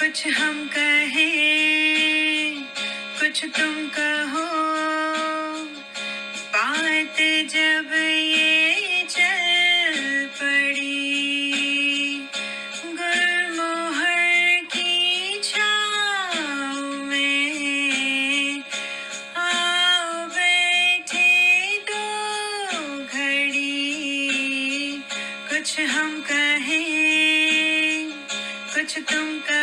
कुछ हम कहें, कुछ तुम कहो, बात जब ये चल पड़ी, गुलमोहर की छाँव में आओ बैठे दो घड़ी। कुछ हम कहें, कुछ तुम कहो,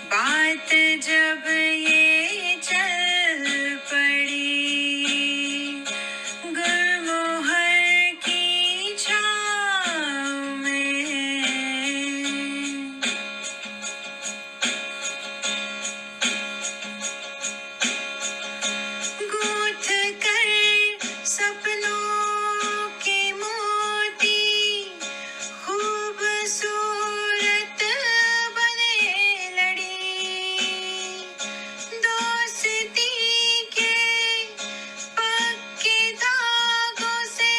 बात जब ये चल पड़ी, गुलमोहर की छाँव में। गूंथ कर सपनों के मोती, खूबसूरत बने लड़ी, दोस्ती के पक्के धागों से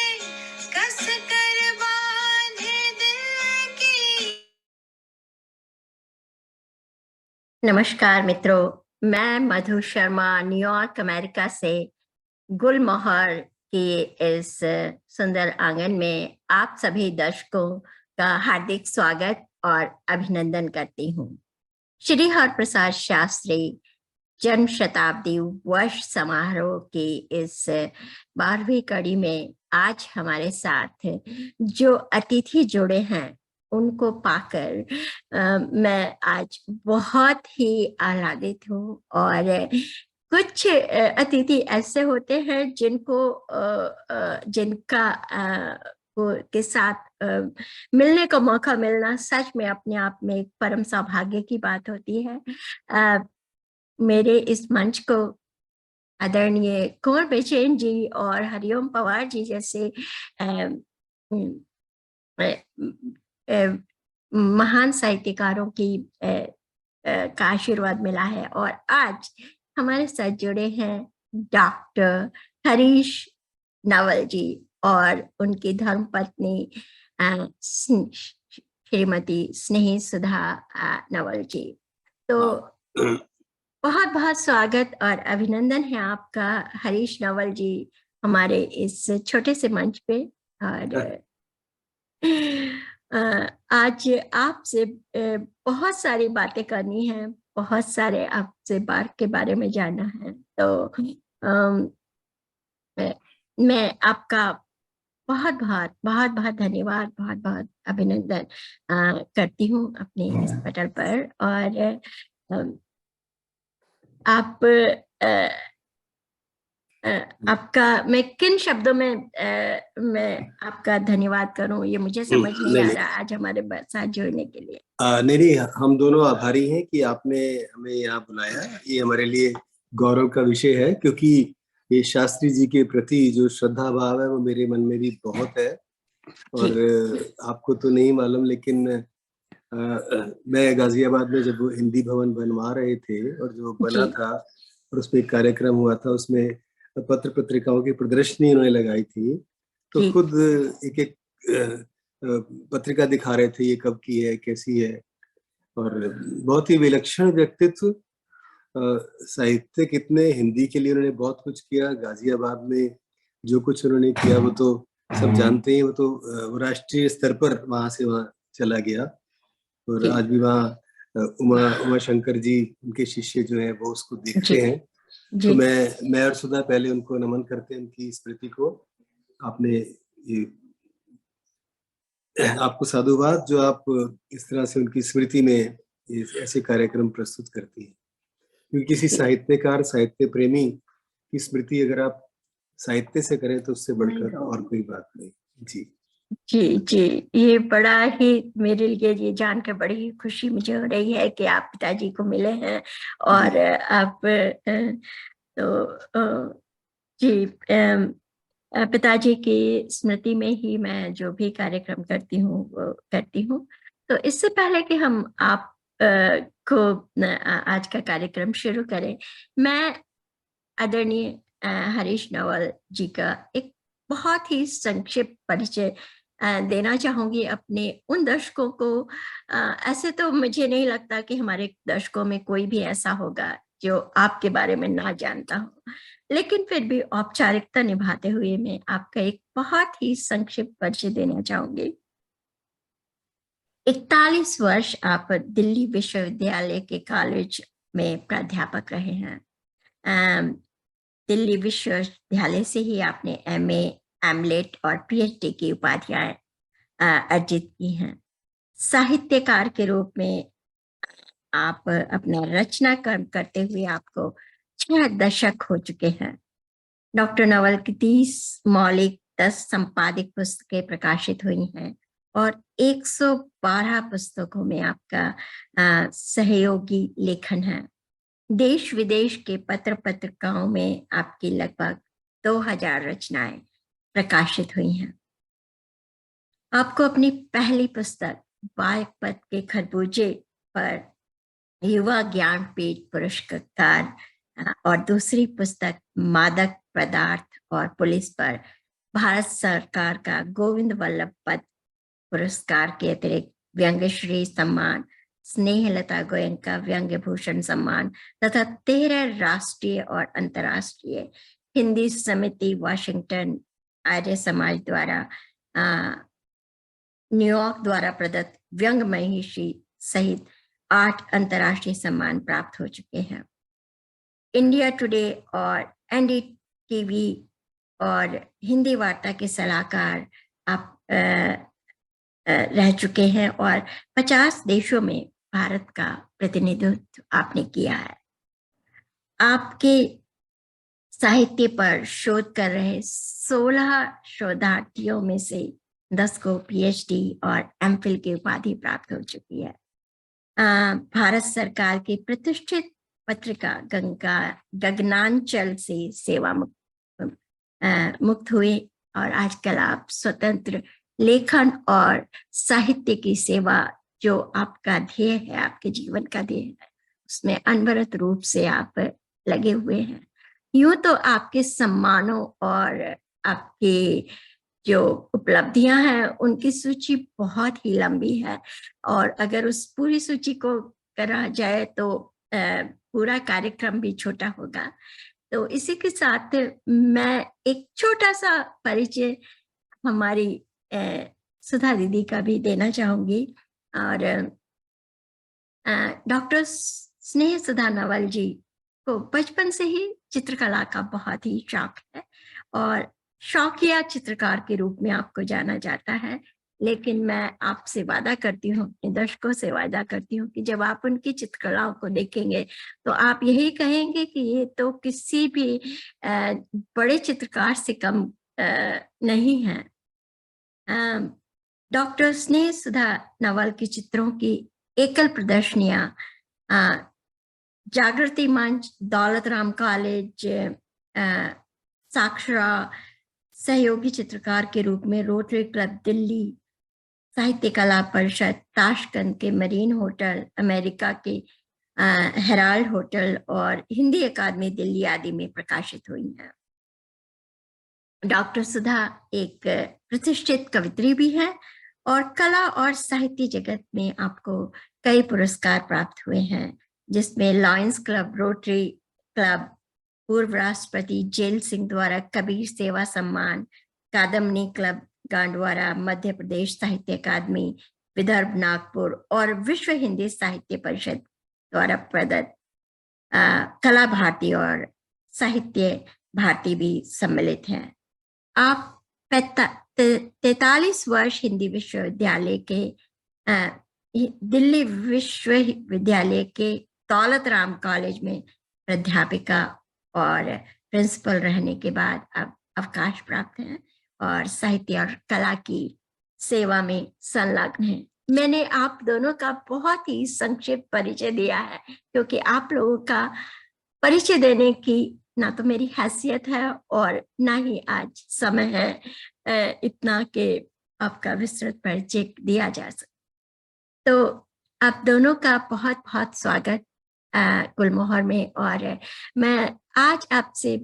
कस कर बांधे दिल की। नमस्कार मित्रों, मैं मधु शर्मा न्यूयॉर्क अमेरिका से गुलमोहर के इस सुंदर आंगन में आप सभी दर्शकों का हार्दिक स्वागत और अभिनंदन करती हूँ। श्री हरप्रसाद शास्त्री जन्म शताब्दी वर्ष समारोह की इस 12वीं कड़ी में आज हमारे साथ जो अतिथि जुड़े हैं उनको पाकर मैं आज बहुत ही आह्लादित हूँ। और कुछ अतिथि ऐसे होते हैं जिनका के साथ मिलने का मौका मिलना सच में अपने आप में एक परम सौभाग्य की बात होती है। मेरे इस मंच को आदरणीय कुंवर बेचैन जी और हरिओम पवार जी जैसे महान साहित्यकारों की का आशीर्वाद मिला है। और आज हमारे साथ जुड़े हैं डॉक्टर हरीश नवल जी और उनकी धर्मपत्नी श्रीमती स्नेही सुधा नवल जी। तो बहुत बहुत स्वागत और अभिनंदन है आपका हरीश नवल जी हमारे इस छोटे से मंच पे। और आज आपसे बहुत सारी बातें करनी है, बहुत सारे आपसे बात के बारे में जानना है। तो मैं आपका बहुत बहुत धन्यवाद, बहुत बहुत अभिनंदन करती हूँ अपने इस पटल पर। और आप आपका मैं किन शब्दों में मैं आपका धन्यवाद करूं ये मुझे समझ नहीं आ रहा आज हमारे साथ जुड़ने के लिए। नहीं, हम दोनों आभारी हैं कि आपने हमें यहाँ बुलाया। ये हमारे लिए गौरव का विषय है, क्योंकि ये शास्त्री जी के प्रति जो श्रद्धा भाव है वो मेरे मन में भी बहुत है। और आपको तो नहीं मालूम, लेकिन मैं गाजियाबाद में जब वो हिंदी भवन बनवा रहे थे और जो बना था और उसमें एक कार्यक्रम हुआ था, उसमें पत्र पत्रिकाओं की प्रदर्शनी उन्होंने लगाई थी, तो खुद एक एक पत्रिका दिखा रहे थे ये कब की है, कैसी है। और बहुत ही विलक्षण व्यक्तित्व, साहित्यिक, इतने हिंदी के लिए उन्होंने बहुत कुछ किया। गाजियाबाद में जो कुछ उन्होंने किया वो तो सब जानते हैं। वो तो राष्ट्रीय स्तर पर वहां से वहां चला गया। और आज भी वहाँ उमा शंकर जी, उनके शिष्य जो हैं, वो उसको देखते हैं। तो मैं और सुधा पहले उनको नमन करते हैं, उनकी स्मृति को। आपने ये आपको साधुवाद जो आप इस तरह से उनकी स्मृति में ऐसे कार्यक्रम प्रस्तुत करती हैं, क्योंकि किसी साहित्यकार, साहित्य प्रेमी की स्मृति अगर आप साहित्य से करें तो उससे बढ़कर और कोई बात नहीं। जी, ये बड़ा ही मेरे लिए ये जानकर बड़ी ही खुशी मुझे हो रही है कि आप पिताजी को मिले हैं। और आप तो जी, पिताजी की स्मृति में ही मैं जो भी कार्यक्रम करती हूँ वो करती हूँ। तो इससे पहले कि हम आप को आज का कार्यक्रम शुरू करें, मैं आदरणीय हरीश नवल जी का एक बहुत ही संक्षिप्त परिचय देना चाहूंगी अपने उन दर्शकों को। ऐसे तो मुझे नहीं लगता कि हमारे दर्शकों में कोई भी ऐसा होगा जो आपके बारे में ना जानता हो, लेकिन फिर भी औपचारिकता निभाते हुए मैं आपका एक बहुत ही संक्षिप्त परिचय देना चाहूंगी। 41 वर्ष आप दिल्ली विश्वविद्यालय के कॉलेज में प्राध्यापक रहे हैं। दिल्ली विश्वविद्यालय से ही आपने एमए, एमलेट और पीएचडी की उपाधियां अर्जित की हैं। साहित्यकार के रूप में आप अपना रचना कर्म करते हुए आपको 6 दशक हो चुके हैं। डॉक्टर नवल की 30 मौलिक, 10 संपादित पुस्तकें प्रकाशित हुई हैं और 112 पुस्तकों में आपका सहयोगी लेखन है। देश विदेश के पत्र पत्रिकाओं में आपकी लगभग 2000 रचनाएं प्रकाशित हुई हैं। आपको अपनी पहली पुस्तक बागपत के खरबूजे पर युवा ज्ञानपीठ पुरस्कार और दूसरी पुस्तक मादक पदार्थ और पुलिस पर भारत सरकार का गोविंद वल्लभ पंत पुरस्कार के अतिरिक्त व्यंग्यश्री सम्मान, स्नेहलता गोयनका व्यंग्य भूषण सम्मान तथा 13 राष्ट्रीय और अंतर्राष्ट्रीय हिंदी समिति वाशिंगटन आर्य समाज द्वारा न्यूयॉर्क द्वारा प्रदत्त व्यंग्य महिषी सहित 8 अंतर्राष्ट्रीय सम्मान प्राप्त हो चुके हैं। इंडिया टुडे और एनडीटीवी और हिंदी वार्ता के सलाहकार आप रह चुके हैं और 50 देशों में भारत का प्रतिनिधित्व आपने किया है। आपके साहित्य पर शोध कर रहे 16 शोधार्थियों में से 10 को पीएचडी और एमफिल की उपाधि प्राप्त हो चुकी है। भारत सरकार की प्रतिष्ठित पत्रिका गगनांचल से सेवा मुक्त हुए और आजकल आप स्वतंत्र लेखन और साहित्य की सेवा जो आपका ध्येय है, आपके जीवन का ध्येय है, उसमें अनवरत रूप से आप लगे हुए हैं। यूं तो आपके सम्मानों और आपके जो उपलब्धियां हैं उनकी सूची बहुत ही लंबी है और अगर उस पूरी सूची को करा जाए तो पूरा कार्यक्रम भी छोटा होगा। तो इसी के साथ मैं एक छोटा सा परिचय हमारी सुधा दीदी का भी देना चाहूंगी। और डॉक्टर स्नेह सुधा नवल जी को बचपन से ही चित्रकला का बहुत ही शौक है और शौकिया चित्रकार के रूप में आपको जाना जाता है। लेकिन मैं आपसे वादा करती हूँ, अपने दर्शकों से वादा करती हूँ कि जब आप उनकी चित्रकलाओं को देखेंगे तो आप यही कहेंगे कि ये तो किसी भी बड़े चित्रकार से कम नहीं है। डॉक्टर स्नेह सुधा नवल के चित्रों की एकल प्रदर्शनियां जागृति मंच, दौलत राम कॉलेज, साक्षरा सहयोगी चित्रकार के रूप में रोटरी क्लब दिल्ली, साहित्य कला परिषद, ताशकंद के मरीन होटल, अमेरिका के हेराल्ड होटल और हिंदी अकादमी दिल्ली आदि में प्रकाशित हुई हैं। डॉक्टर सुधा एक प्रतिष्ठित कवित्री भी है और कला और साहित्य जगत में आपको कई पुरस्कार प्राप्त हुए हैं, जिसमें लॉयंस क्लब, रोटरी क्लब, पूर्व राष्ट्रपति जेल सिंह द्वारा कबीर सेवा सम्मान, कादम्बनी क्लब गांडवारा, मध्य प्रदेश साहित्य अकादमी, विदर्भ नागपुर और विश्व हिंदी साहित्य परिषद द्वारा प्रदत्त कला भारती और साहित्य भारती भी सम्मिलित हैं। आप 43 वर्ष हिंदी विश्वविद्यालय के दिल्ली विश्वविद्यालय के दौलत राम कॉलेज में प्राध्यापिका और प्रिंसिपल रहने के बाद अब अवकाश प्राप्त हैं और साहित्य और कला की सेवा में संलग्न हैं। मैंने आप दोनों का बहुत ही संक्षिप्त परिचय दिया है क्योंकि आप लोगों का परिचय देने की ना तो मेरी हैसियत है और ना ही आज समय है इतना कि आपका विस्तृत परिचय दिया जा सके। तो आप दोनों का बहुत बहुत स्वागत गुलमोहर में। और मैं आज आपसे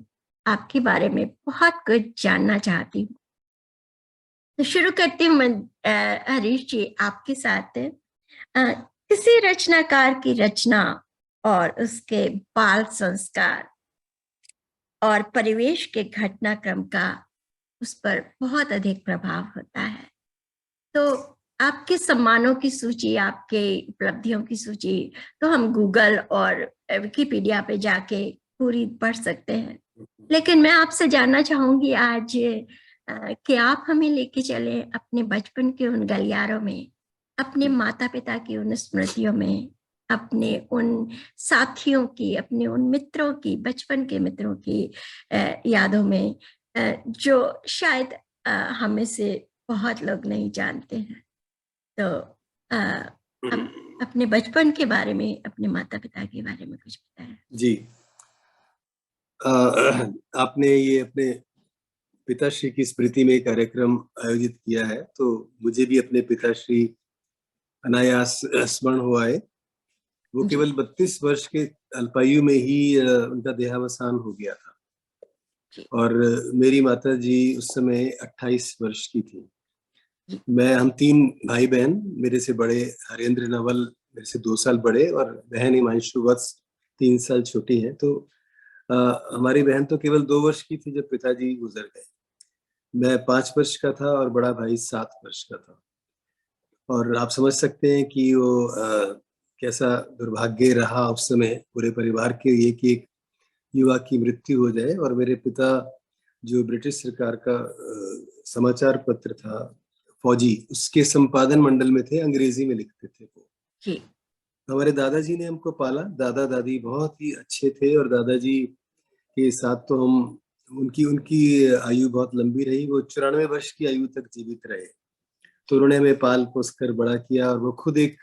आपके बारे में बहुत कुछ जानना चाहती हूँ। तो शुरू करती हूँ मैं हरीश जी आपके साथ। किसी रचनाकार की रचना और उसके बाल संस्कार और परिवेश के घटनाक्रम का उस पर बहुत अधिक प्रभाव होता है। तो आपके सम्मानों की सूची, आपके उपलब्धियों की सूची तो हम गूगल और विकिपीडिया पे जाके पूरी पढ़ सकते हैं, लेकिन मैं आपसे जानना चाहूंगी आज कि आप हमें लेके चले अपने बचपन के उन गलियारों में, अपने माता पिता की उन स्मृतियों में, अपने उन साथियों की, अपने उन मित्रों की, बचपन के मित्रों की यादों में, जो शायद हमें से बहुत लोग नहीं जानते हैं। तो अपने बचपन के बारे में, अपने माता पिता के बारे में कुछ बताएं। जी, आपने ये अपने पिताश्री की स्मृति में कार्यक्रम आयोजित किया है, तो मुझे भी अपने पिताश्री अनायास स्मरण हुआ है। वो जी केवल 32 वर्ष के अल्पायु में ही उनका देहावसान हो गया था। जी और मेरी माता जी उस समय 28 वर्ष की थी। जी हम 3 भाई बहन, मेरे से बड़े हरेंद्र नवल मेरे से 2 साल बड़े और बहन हिमांशु वत्स 3 साल छोटी है। तो हमारी बहन तो केवल 2 वर्ष की थी जब पिताजी गुजर गए। मैं 5 वर्ष का था और बड़ा भाई 7 वर्ष का था। और आप समझ सकते हैं कि वो कैसा दुर्भाग्य रहा उस समय पूरे परिवार के लिए कि एक युवा की मृत्यु हो जाए। और मेरे पिता जो ब्रिटिश सरकार का समाचार पत्र था फौजी, उसके संपादन मंडल में थे, अंग्रेजी में लिखते थे वो। जी हमारे दादाजी ने हमको पाला। दादा दादी बहुत ही अच्छे थे और दादाजी के साथ तो हम उनकी उनकी आयु बहुत लंबी रही। वो 94 वर्ष की आयु तक जीवित रहे। तो उन्होंने हमें पाल पोस कर बड़ा किया और वो खुद एक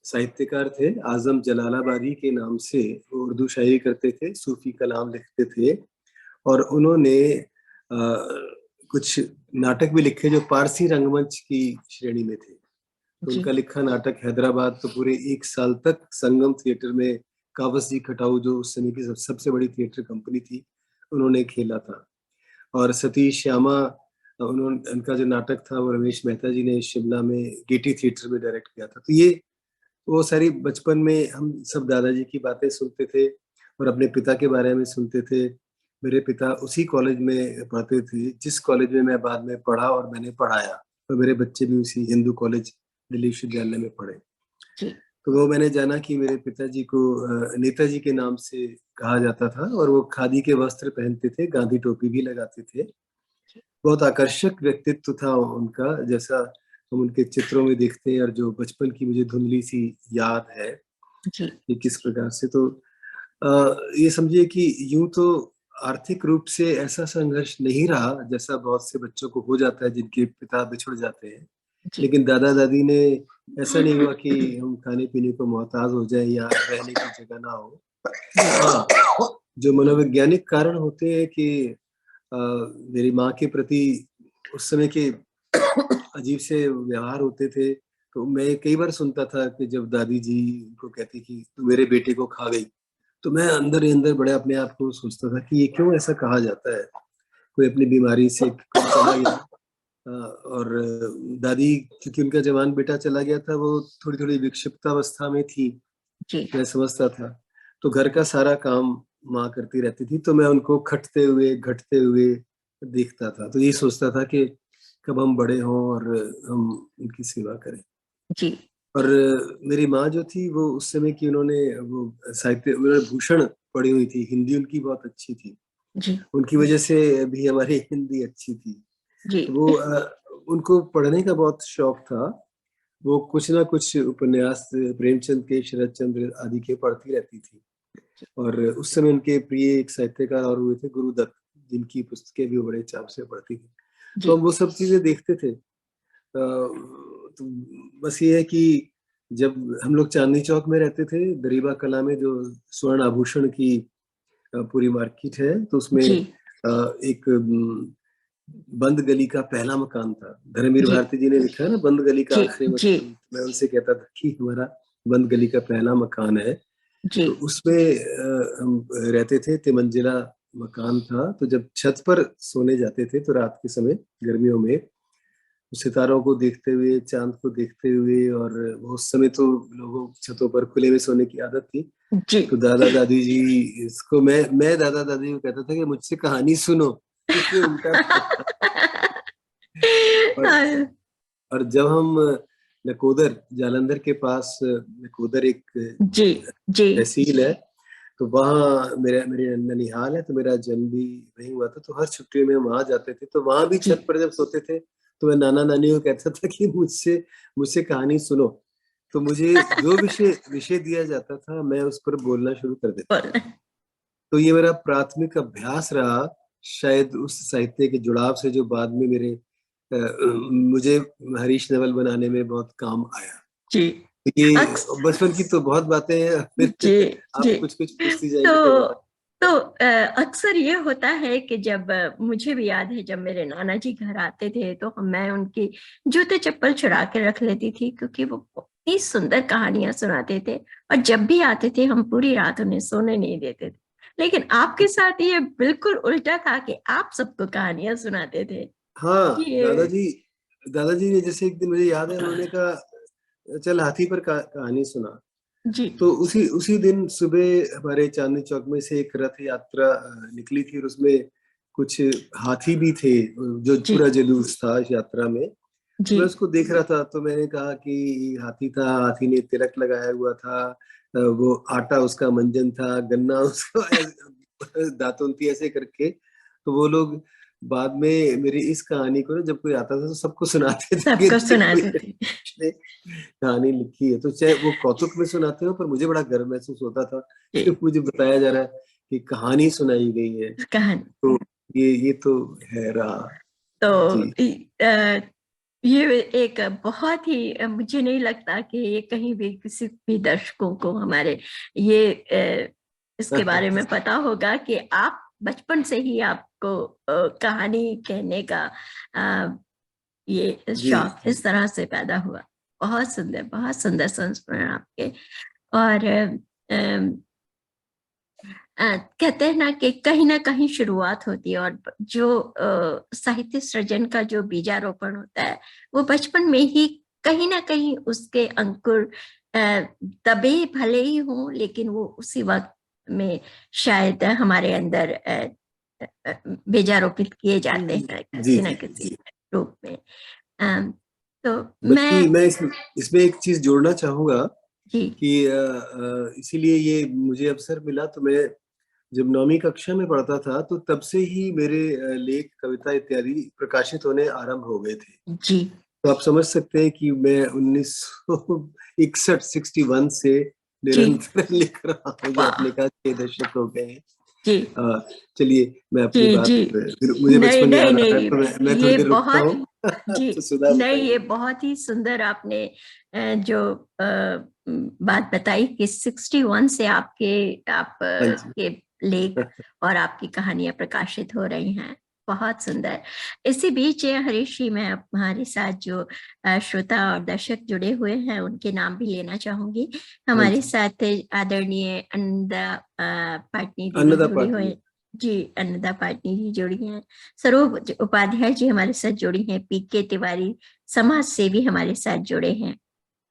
साहित्यकार थे। आजम जलालाबादी के नाम से वो उर्दू शायरी करते थे, सूफी कलाम लिखते थे। और उन्होंने कुछ नाटक भी लिखे जो पारसी रंगमंच की श्रेणी में थे। तो जी उनका लिखा नाटक हैदराबाद तो पूरे 1 साल तक संगम थिएटर में कावस जी खटाऊ, जो उस समय की सबसे बड़ी थिएटर कंपनी थी, उन्होंने खेला था। और सतीश श्यामा, उन्होंने उनका जो नाटक था वो रमेश मेहता जी ने शिमला में गेटी थिएटर में डायरेक्ट किया था। तो ये वो सारी बचपन में हम सब दादाजी की बातें सुनते थे और अपने पिता के बारे में सुनते थे। मेरे पिता उसी कॉलेज में पढ़ते थे जिस कॉलेज में मैं बाद में पढ़ा और मैंने पढ़ाया। तो मेरे बच्चे भी उसी हिंदू कॉलेज दिल्ली विश्वविद्यालय में पढ़े। जी तो वो मैंने जाना कि मेरे पिताजी को नेताजी के नाम से कहा जाता था और वो खादी के वस्त्र पहनते थे, गांधी टोपी भी लगाते थे। बहुत आकर्षक व्यक्तित्व था उनका, जैसा हम उनके चित्रों में देखते हैं और जो बचपन की मुझे धुंधली सी याद है जी कि किस प्रकार से। तो ये समझिए कि यूं तो आर्थिक रूप से ऐसा संघर्ष नहीं रहा जैसा बहुत से बच्चों को हो जाता है जिनके पिता बिछुड़ जाते हैं। जी लेकिन दादा दादी ने ऐसा नहीं हुआ कि हम खाने पीने को मोहताज हो जाए या रहने की जगह ना हो। हाँ, जो मनोवैज्ञानिक कारण होते हैं कि मेरी माँ के प्रति उस समय के अजीब से व्यवहार होते थे। तो मैं कई बार सुनता था कि जब दादी जी को कहती कि तू मेरे बेटे को खा गई, तो मैं अंदर ही अंदर बड़े अपने आप को सोचता था कि ये क्यों ऐसा कहा जाता है। कोई अपनी बीमारी से कोई चला गया। और दादी, क्योंकि उनका जवान बेटा चला गया था, वो थोड़ी थोड़ी विक्षिप्तावस्था में थी, जी मैं समझता था। तो घर का सारा काम माँ करती रहती थी, तो मैं उनको खटते हुए घटते हुए देखता था। तो यही सोचता था कि कब हम बड़े हों और हम उनकी सेवा करें। जी और मेरी माँ जो थी वो उस समय की उन्होंने वो साहित्य, उन्होंने भूषण पढ़ी हुई थी, हिंदी उनकी बहुत अच्छी थी। जी उनकी वजह से भी हमारी हिंदी अच्छी थी। जी वो उनको पढ़ने का बहुत शौक था। वो कुछ ना कुछ उपन्यास प्रेमचंद के, शरद चंद्र आदि के पढ़ती रहती थी। और उस समय उनके प्रिय एक साहित्यकार और हुए थे गुरुदत्त, जिनकी पुस्तकें भी वो बड़े चाव से पढ़ती थी। जी तो हम वो सब चीजें देखते थे। तो बस ये है कि जब हम लोग चांदनी चौक में रहते थे, दरीबा कला में जो स्वर्ण आभूषण की पूरी मार्केट है, तो उसमें जी एक बंद गली का पहला मकान था। धर्मवीर जी भारती जी ने लिखा है ना, बंद गली का जी आखिरी जी मकान। मैं उनसे कहता था कि हमारा बंद गली का पहला मकान है। जी तो उसमें हम रहते थे, तिमंजिला मकान था। तो जब छत पर सोने जाते थे तो रात के समय गर्मियों में सितारों को देखते हुए, चांद को देखते हुए, और उस समय तो लोगों छतों पर खुले में सोने की आदत थी। जी। तो दादा दादी जी, इसको मैं दादा दादी को कहता था कि मुझसे कहानी सुनो, इसलिए उल्टा था। और और जब हम नकोदर, जालंधर के पास नकोदर एक जी जी तहसील है, तो वहाँ मेरे ननिहाल है, तो मेरा जन्म भी वहीं हुआ था। तो हर छुट्टियों में हम वहाँ जाते थे। तो वहाँ भी जी छत पर जब सोते थे तो मैं नाना नानी को कहता था कि मुझसे मुझसे कहानी सुनो। तो मुझे जो विषय विषय दिया जाता था मैं उस पर बोलना शुरू कर देता था। तो ये मेरा प्राथमिक अभ्यास रहा, शायद उस साहित्य के जुड़ाव से, जो बाद में मुझे हरीश नवल बनाने में बहुत काम आया। जी ये अक्स बचपन की तो बहुत बातें हैं, फिर जी आप जी। कुछ कुछ पूछती तो जाएंगी तो बता। अक्सर ये होता है कि जब मुझे भी याद है, जब मेरे नाना जी घर आते थे तो मैं उनकी जूते चप्पल चुरा के रख लेती थी, क्योंकि वो इतनी सुंदर कहानियां सुनाते थे, और जब भी आते थे हम पूरी रात उन्हें सोने नहीं देते थे। लेकिन आपके साथ ये बिल्कुल उल्टा था कि आप सबको कहानियां सुनाते थे। हाँ, ये दादाजी ने जैसे एक दिन मुझे याद है, उन्होंने कहा चल हाथी पर कहानी सुना। जी तो उसी उसी दिन सुबह हमारे चांदनी चौक में से एक रथ यात्रा निकली थी, और उसमें कुछ हाथी भी थे, जो जी पूरा जुलूस था इस यात्रा में। तो जी मैं उसको देख रहा था, तो मैंने कहा कि ये हाथी था, हाथी ने तिलक लगाया हुआ था, वो आटा उसका मंजन था, गन्ना उसका दातुन थी, ऐसे करके। तो वो लोग बाद में मेरी इस कहानी को ना, जब कोई आता था तो सबको सुनाते थे कि सबको देखो सुनाते ये थे। ने कहानी लिखी है। तो चाहे वो कौतुक में सुनाते हो, पर मुझे बड़ा गर्व महसूस होता था जी कि मुझे बताया जा रहा है कि कहानी सुनाई गई है। कहानी। तो ये तो है रहा। तो जी। ये एक बहुत ही मुझे नहीं लगता कि ये कहीं भी किसी भी दर्शकों को हमारे ये इसके बारे में पता होगा कि आप बचपन से ही आपको कहानी कहने का अ, ये जी। शौक इस तरह से पैदा हुआ। बहुत सुंदर संस्मरण आपके। और कहते हैं ना कि कहीं ना कहीं शुरुआत होती है, और जो साहित्य सृजन का जो बीजारोपण होता है वो बचपन में ही कहीं ना कहीं उसके अंकुर दबे भले ही हों, लेकिन वो उसी वक्त में शायद हमारे अंदर बीजारोपित किए जाते हैं जी किसी न जी किसी जी। रूप में। तो बल्कि मैं मैं इसमें एक चीज जोड़ना चाहूंगा जी कि इसीलिए ये मुझे अवसर मिला। तो मैं जब 9वीं कक्षा में पढ़ता था, तो तब से ही मेरे लेख, कविता इत्यादि प्रकाशित होने आरंभ हो गए थे। जी तो आप समझ सकते हैं कि मैं 1961 से जी निरंतर लिख रहा हूँ, जो वाह आपने कहा 6 दशक हो गए हैं। जी चलिए, मैं अपनी जी बात, जी। फिर मुझे नहीं बचपन नहीं याद आ रहा है, नहीं, तो मैं थोड़ी ये देर रुकता बहुत हूँ। जी तो सुधा नहीं, ये बताइए। बहुत ही सुंदर आपने जो बात बताई कि 61 से हाँ जी। के लेख और आपकी कहानियां प्रकाशित हो रही हैं। बहुत सुंदर। इसी बीच हरीश जी, मैं हमारे साथ जो श्रोता और दर्शक जुड़े हुए हैं उनके नाम भी लेना चाहूंगी। हाँ हमारे जी। साथ आदरणीय अन्नदा पाटनी दीदी अन्नदा जुड़ी हुई। पाटिल। जी, अन्नदा पाटनी जी जुड़ी हैं। स्वरूप उपाध्याय जी हमारे साथ जुड़ी हैं। पीके तिवारी समाज सेवी हमारे साथ जुड़े हैं।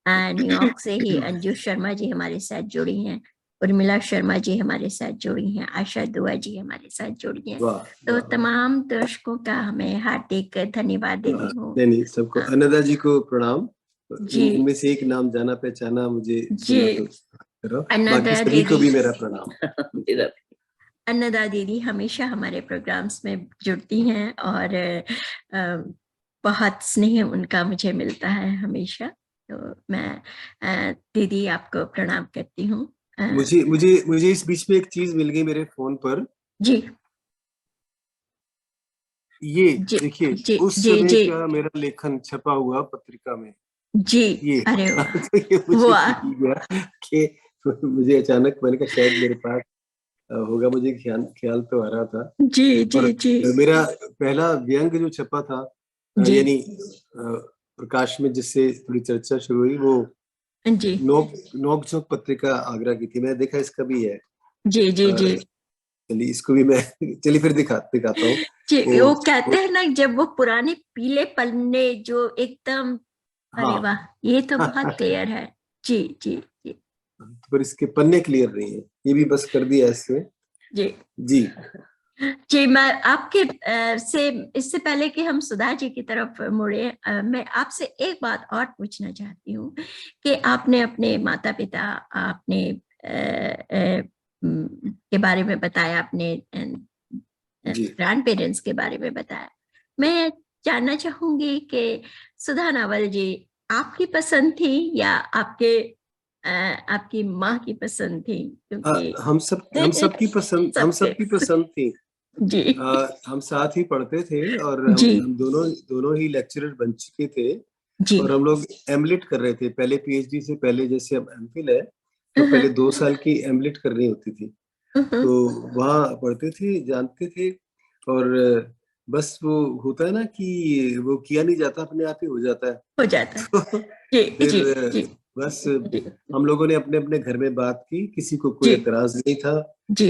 न्यूयॉर्क से ही अंजू शर्मा जी हमारे साथ जुड़ी हैं। उर्मिला शर्मा जी हमारे साथ जुड़ी हैं। आशा दुआ जी हमारे साथ जुड़ी हैं। वाह तो वाह। तमाम दर्शकों का मैं हार्दिक धन्यवाद देती हूँ। नहीं नहीं, सबको, अ, अन्नदा जी को प्रणाम। जी इनमें से एक नाम जाना पहचाना मुझे जी। सुना, तो करो। बाकी अन्नदा सभी को दीदी भी मेरा प्रणाम। अन्नदा दीदी हमेशा हमारे प्रोग्राम्स में जुड़ती हैं, और बहुत स्नेह उनका मुझे मिलता है हमेशा। तो मैं दीदी आपको प्रणाम करती हूँ। मुझे मुझे मुझे इस बीच में एक चीज मिल गई मेरे फोन पर। जी ये जी देखिए, जी उस जी समय जी का मेरा लेखन छपा हुआ पत्रिका में। जी। ये अरे वाह तो ये मुझे वाह। मिल गया कि मुझे अचानक, मैंने कहा शायद मेरे पास होगा, मुझे ख्याल ख्याल तो आ रहा था। जी जी और जी मेरा पहला व्यंग जो छपा था, जी यानी प्रकाश में जिससे थोड़ी चर्चा शुरू हुई, वो जी नोक नोक झोंक पत्रिका आगरा की थी। मैंने देखा इसका भी है। जी जी जी चलिए इसको भी मैं चलिए फिर दिखाता हूँ। जी, वो कहते हैं ना, जब वो पुराने पीले पन्ने जो एकदम, अरे हाँ वाह, ये तो बहुत क्लियर है। जी जी जी पर इसके पन्ने क्लियर नहीं है, ये भी बस कर दिया इसमें। जी जी जी। मैं आपके से इससे पहले कि हम सुधा जी की तरफ मुड़े, मैं आपसे एक बात और पूछना चाहती हूँ कि आपने अपने माता पिता, आपने के बारे में बताया, अपने जी ग्रैंड पेरेंट्स के बारे में बताया। मैं जानना चाहूंगी कि सुधा नावल जी आपकी पसंद थी या आपकी माँ की पसंद थी? क्योंकि हम सबकी सबके पसंद थी। जी हम साथ ही पढ़ते थे और जी हम दोनों ही लेक्चरर बन चुके थे जी और हम लोग एमलेट कर रहे थे पहले, पीएचडी से पहले। जैसे अब एमफिल है तो पहले 2 साल की एमलेट करनी होती थी, तो वहाँ पढ़ते थे, जानते थे। और बस वो होता है ना कि वो किया नहीं जाता, अपने आप ही हो जाता है। हो जाता है। तो जी फिर जी जी बस जी हम लोगों ने अपने अपने घर में बात की, किसी को कोई जी एतराज नहीं था। जी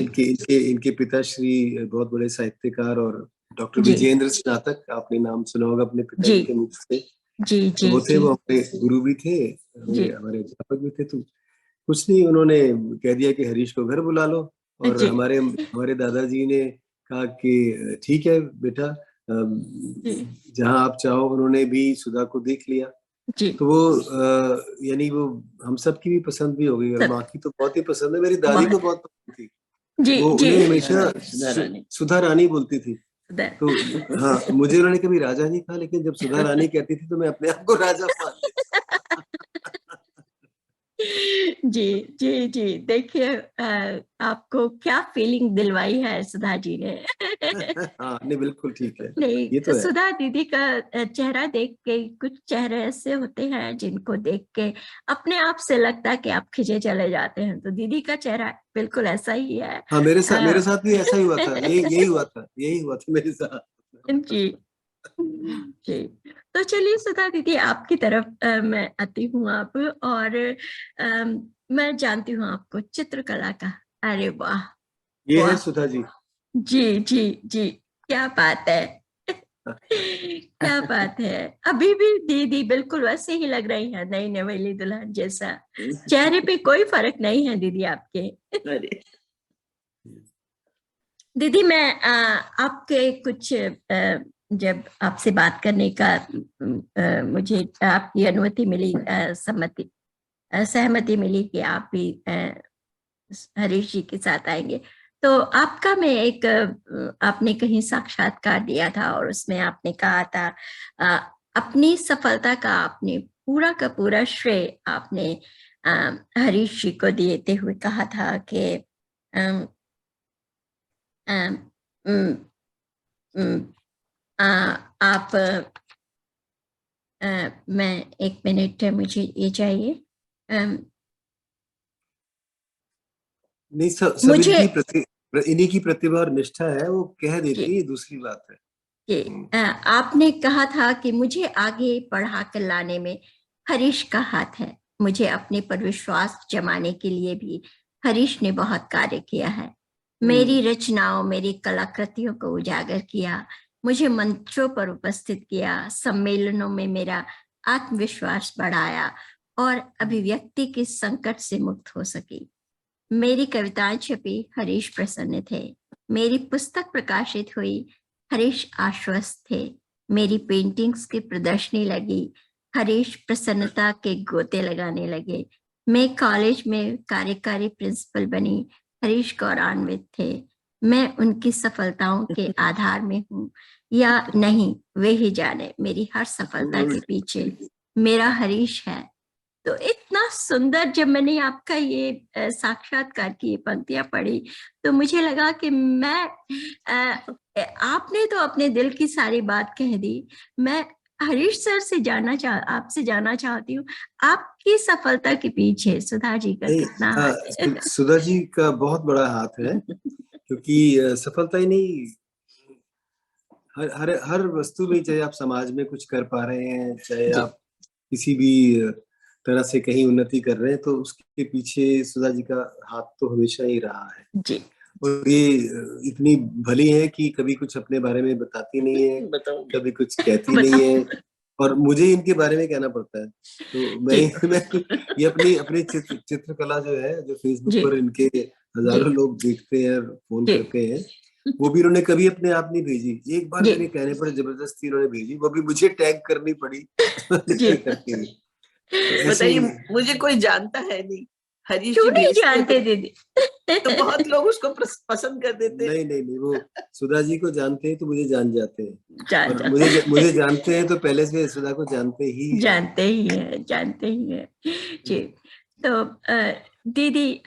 इनके पिताश्री बहुत बड़े साहित्यकार और डॉक्टर जी विजेंद्र स्नातक, आपने नाम सुना होगा अपने जी पिताजी के मुख से। जी तो जी वो थे, जी वो हमारे गुरु भी थे, जी हमारे अध्यापक भी थे। तो कुछ नहीं, उन्होंने कह दिया कि हरीश को घर बुला लो। और जी हमारे दादाजी ने कहा कि ठीक है बेटा, जी जहाँ आप चाहो। उन्होंने भी सुधा को देख लिया। जी तो वो यानी वो हम सब की भी पसंद भी हो गई, और सब माँ की तो बहुत ही पसंद है, मेरी दादी को बहुत। बहुत पसंद थी। जी वो जी उन्हें हमेशा सुधा रानी। सुधा रानी बोलती थी। तो सुधा। हाँ, मुझे उन्होंने कभी राजा नहीं कहा, लेकिन जब सुधा रानी कहती थी तो मैं अपने आप को राजा मान लेता। जी जी जी। देखिए, आपको क्या फीलिंग दिलवाई है सुधा जी ने। हाँ नहीं, बिल्कुल ठीक है, ये नहीं, तो है। सुधा दीदी का चेहरा देख के, कुछ चेहरे ऐसे होते हैं जिनको देख के अपने आप से लगता है कि आप खिंचे चले जाते हैं, तो दीदी का चेहरा बिल्कुल ऐसा ही है। हाँ, मेरे अ, साथ भी ऐसा ही हुआ था, यही हुआ था मेरे साथ। जी जी। तो चलिए सुधा दीदी, आपकी तरफ मैं आती हूँ अब। और मैं जानती हूँ आपको चित्रकला का, अरे वाह ये है वाह, सुधा जी। जी जी जी, क्या बात है। क्या बात है। अभी भी दीदी बिल्कुल वैसे ही लग रही है, नई नवेली दुल्हन जैसा। चेहरे पे कोई फर्क नहीं है दीदी आपके। अरे दीदी मैं आपके कुछ जब आपसे बात करने का मुझे आपकी अनुमति मिली, सहमति मिली कि आप भी हरीश जी के साथ आएंगे, तो आपका मैं एक आपने कहीं साक्षात्कार दिया था और उसमें आपने कहा था, अपनी सफलता का आपने पूरा का पूरा श्रेय आपने हरीश जी को देते हुए कहा था कि अम, अम, अम, अम, आप मैं एक मिनट, मुझे ये चाहिए। अम, नहीं, सब मुझे इन्हीं की प्रतिभा और निष्ठा है, वो कह जी देती है, दूसरी बात है। जी, आपने कहा था कि मुझे आगे पढ़ा कर लाने में हरीश का हाथ है। मुझे अपने पर विश्वास जमाने के लिए भी हरीश ने बहुत कार्य किया है। मेरी रचनाओं, मेरी कलाकृतियों को उजागर किया, मुझे मंचों पर उपस्थित किया, सम्मेलनों में मेरा आत्मविश्वास बढ़ाया और अभिव्यक्ति के संकट से मुक्त हो सकी। मेरी कविताएं छपी, हरीश प्रसन्न थे। मेरी पुस्तक प्रकाशित हुई, हरीश आश्वस्त थे। मेरी पेंटिंग्स की प्रदर्शनी लगी, हरीश प्रसन्नता के गोते लगाने लगे। मैं कॉलेज में कार्यकारी प्रिंसिपल बनी, हरीश गौरवान्वित थे। मैं उनकी सफलताओं के आधार में हूँ या नहीं, वे ही जाने। मेरी हर सफलता के पीछे मेरा हरीश है। तो इतना सुंदर, जब मैंने आपका ये साक्षात्कार की ये पंक्तियां पढ़ी, तो मुझे लगा कि मैं आपने तो अपने दिल की सारी बात कह दी। मैं हरीश सर से आपसे जानना चाहती हूँ, आपकी सफलता के पीछे सुधा जी का नहीं, कितना हाथ है? सुधा जी का बहुत बड़ा हाथ है, क्योंकि सफलता ही नहीं, हर हर हर वस्तु में, चाहे आप समाज में कुछ कर पा रहे हैं, चाहे जी आप किसी भी तरह से कहीं उन्नति कर रहे हैं, तो उसके पीछे सुधा जी का हाथ तो हमेशा ही रहा है। जी और ये इतनी भली है कि कभी कुछ अपने बारे में बताती नहीं है, बताओ। कभी कुछ कहती नहीं है, और मुझे इनके बारे में कहना पड़ता है। तो मैं ये अपनी चित्रकला जो है, जो फेसबुक पर इनके हजारों लोग देखते हैं, फोन करते हैं, वो भी उन्होंने कभी अपने आप नहीं भेजी। एक बार मेरे कहने पर जबरदस्ती उन्होंने भेजी, वो भी मुझे टैग करनी पड़ी करके। बताइए, मुझे कोई जानता है नहीं, हरीश क्यों जी नहीं भेजते जानते दीदी? तो बहुत लोग उसको पसंद कर देते। नहीं, वो सुधा जी को जानते हैं तो मुझे जान जाते हैं, और जान मुझे जानते हैं तो पहले से सुधा को जानते ही हैं। जानते ही है जी। तो दीदी,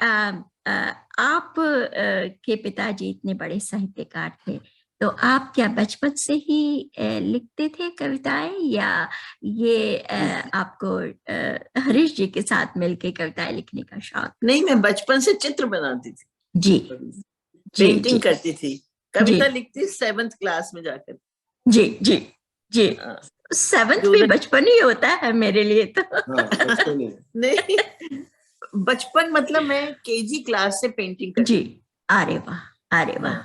आप के पिताजी इतने बड़े साहित्यकार थे, तो आप क्या बचपन से ही लिखते थे कविताएं, या ये आपको हरीश जी के साथ मिलके कविताएं लिखने का शौक? नहीं, मैं बचपन से चित्र बनाती थी जी, पेंटिंग करती थी, कविता लिखती 7th क्लास में जाकर। जी जी जी। 7th भी बचपन ही होता है मेरे लिए तो। बचपन ही नहीं, बचपन मतलब मैं केजी क्लास से पेंटिंग करती। जी, अरे वाह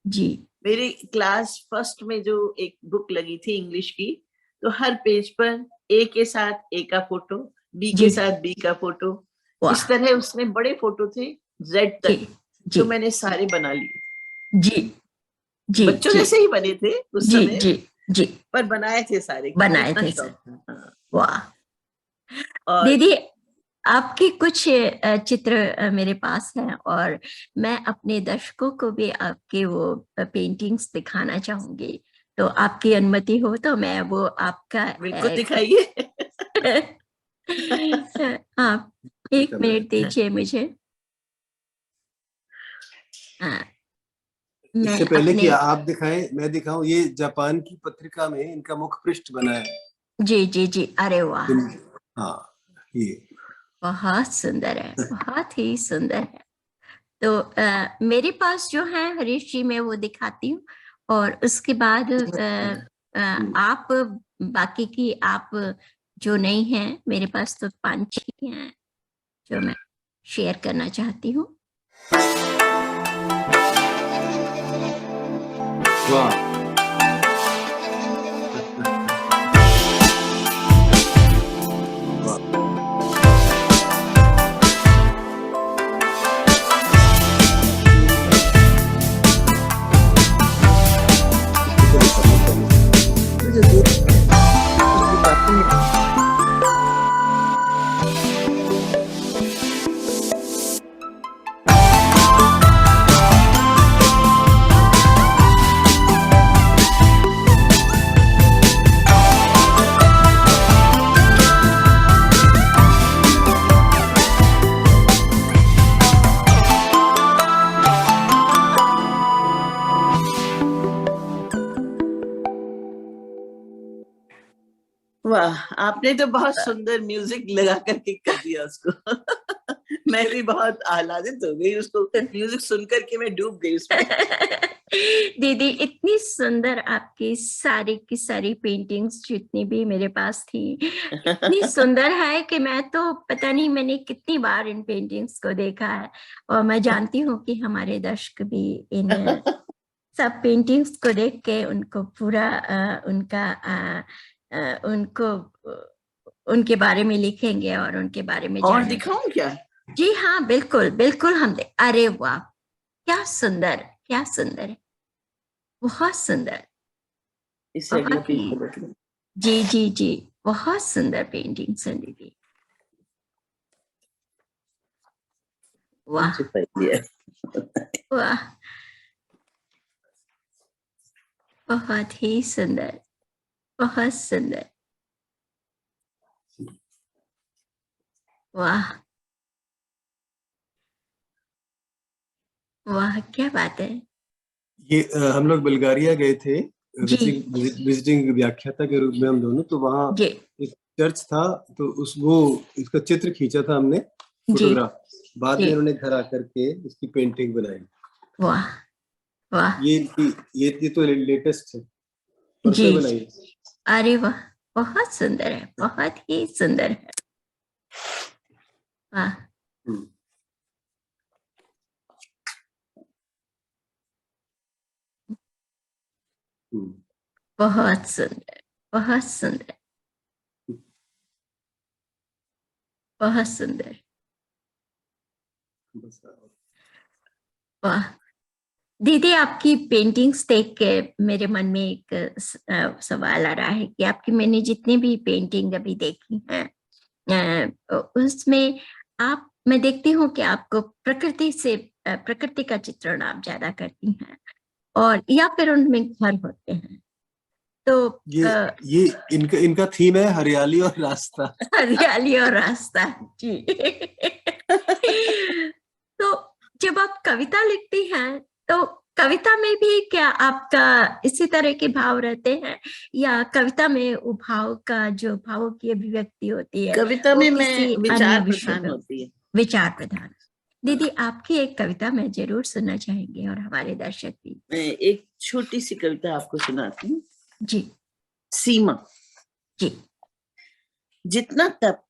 जी। मेरी क्लास फर्स्ट में जो एक बुक लगी थी इंग्लिश की, तो हर पेज पर ए के साथ ए का फोटो, बी के साथ बी का फोटो, इस तरह उसमें बड़े फोटो थे जेड तक, तो मैंने सारे बना लिए। जी जी, बच्चों जैसे ही बने थे उस समय, जी, पर बनाए थे सारे, बनाए थे सर। वाह दीदी, आपके कुछ चित्र मेरे पास हैं, और मैं अपने दर्शकों को भी आपके वो पेंटिंग्स दिखाना चाहूंगी, तो आपकी अनुमति हो तो मैं वो आपका बिल्कुल दिखाइए। आप 1 मिनट दीजिए मुझे। इससे पहले कि आप दिखाएं, मैं दिखाऊं, ये जापान की पत्रिका में इनका मुख पृष्ठ बना है। जी जी जी, अरे वाह, हाँ, ये बहुत सुंदर है, बहुत ही सुंदर है। तो मेरे पास जो है हरीश जी, मैं वो दिखाती हूँ, और उसके बाद आप बाकी की, आप जो नहीं है, मेरे पास तो 5-6 हैं जो मैं शेयर करना चाहती हूँ। वाह, वाह, आपने तो बहुत सुंदर म्यूजिक लगा करके कर दिया उसको। मैं भी बहुत आह्लादित हो गई, उसको म्यूजिक सुन करके मैं डूब गई उसमें। दीदी, इतनी सुंदर आपकी सारी की सारी पेंटिंग्स जितनी भी मेरे पास थी, इतनी सुंदर है कि मैं तो पता नहीं मैंने कितनी बार इन पेंटिंग्स को देखा है, और मैं जानती हूँ कि हमारे दर्शक भी इन सब पेंटिंग्स को देख के उनको पूरा उनको उनके बारे में लिखेंगे और उनके बारे में और दिखाऊं क्या? जी हाँ, बिल्कुल बिल्कुल, हम अरे वाह, क्या सुंदर है, बहुत सुंदर, बहुत ही, जी जी जी, बहुत सुंदर पेंटिंग है दीदी। वाह वाह, बहुत ही सुंदर, बहुत सुंदर, वाह वाह, क्या बात है। ये हम लोग बुल्गारिया गए थे विजिटिंग व्याख्याता के रूप में, हम दोनों, तो वहाँ एक चर्च था, तो वो इसका चित्र खींचा था हमने, फोटोग्राफ, बाद में उन्होंने घर आकर के इसकी पेंटिंग बनाई। वाह वाह, ये तो लेटेस्ट है, जी बनाई। अरे वाह, बहुत सुंदर है, बहुत ही सुंदर है, वाह। बहुत सुंदर, बहुत सुंदर, बहुत सुंदर। वाह दीदी, आपकी पेंटिंग्स देख के मेरे मन में एक सवाल आ रहा है कि आपकी मैंने जितनी भी पेंटिंग अभी देखी हैं उसमें मैं देखती हूँ कि आपको प्रकृति का चित्रण आप ज्यादा करती हैं, और या फिर उनमें घर होते हैं। तो ये इनका थीम है हरियाली और रास्ता। हरियाली और रास्ता जी। तो जब आप कविता लिखती हैं तो कविता में भी क्या आपका इसी तरह के भाव रहते हैं, या कविता में वो भाव का जो भावों की अभिव्यक्ति होती है कविता वो में किसी मैं अन्य विचार विषय प्रधान पे होती है। विचार प्रधान। दीदी, आपकी एक कविता मैं जरूर सुनना चाहेंगे और हमारे दर्शक भी। मैं एक छोटी सी कविता आपको सुनाती हूँ। जी सीमा। जी। जितना तप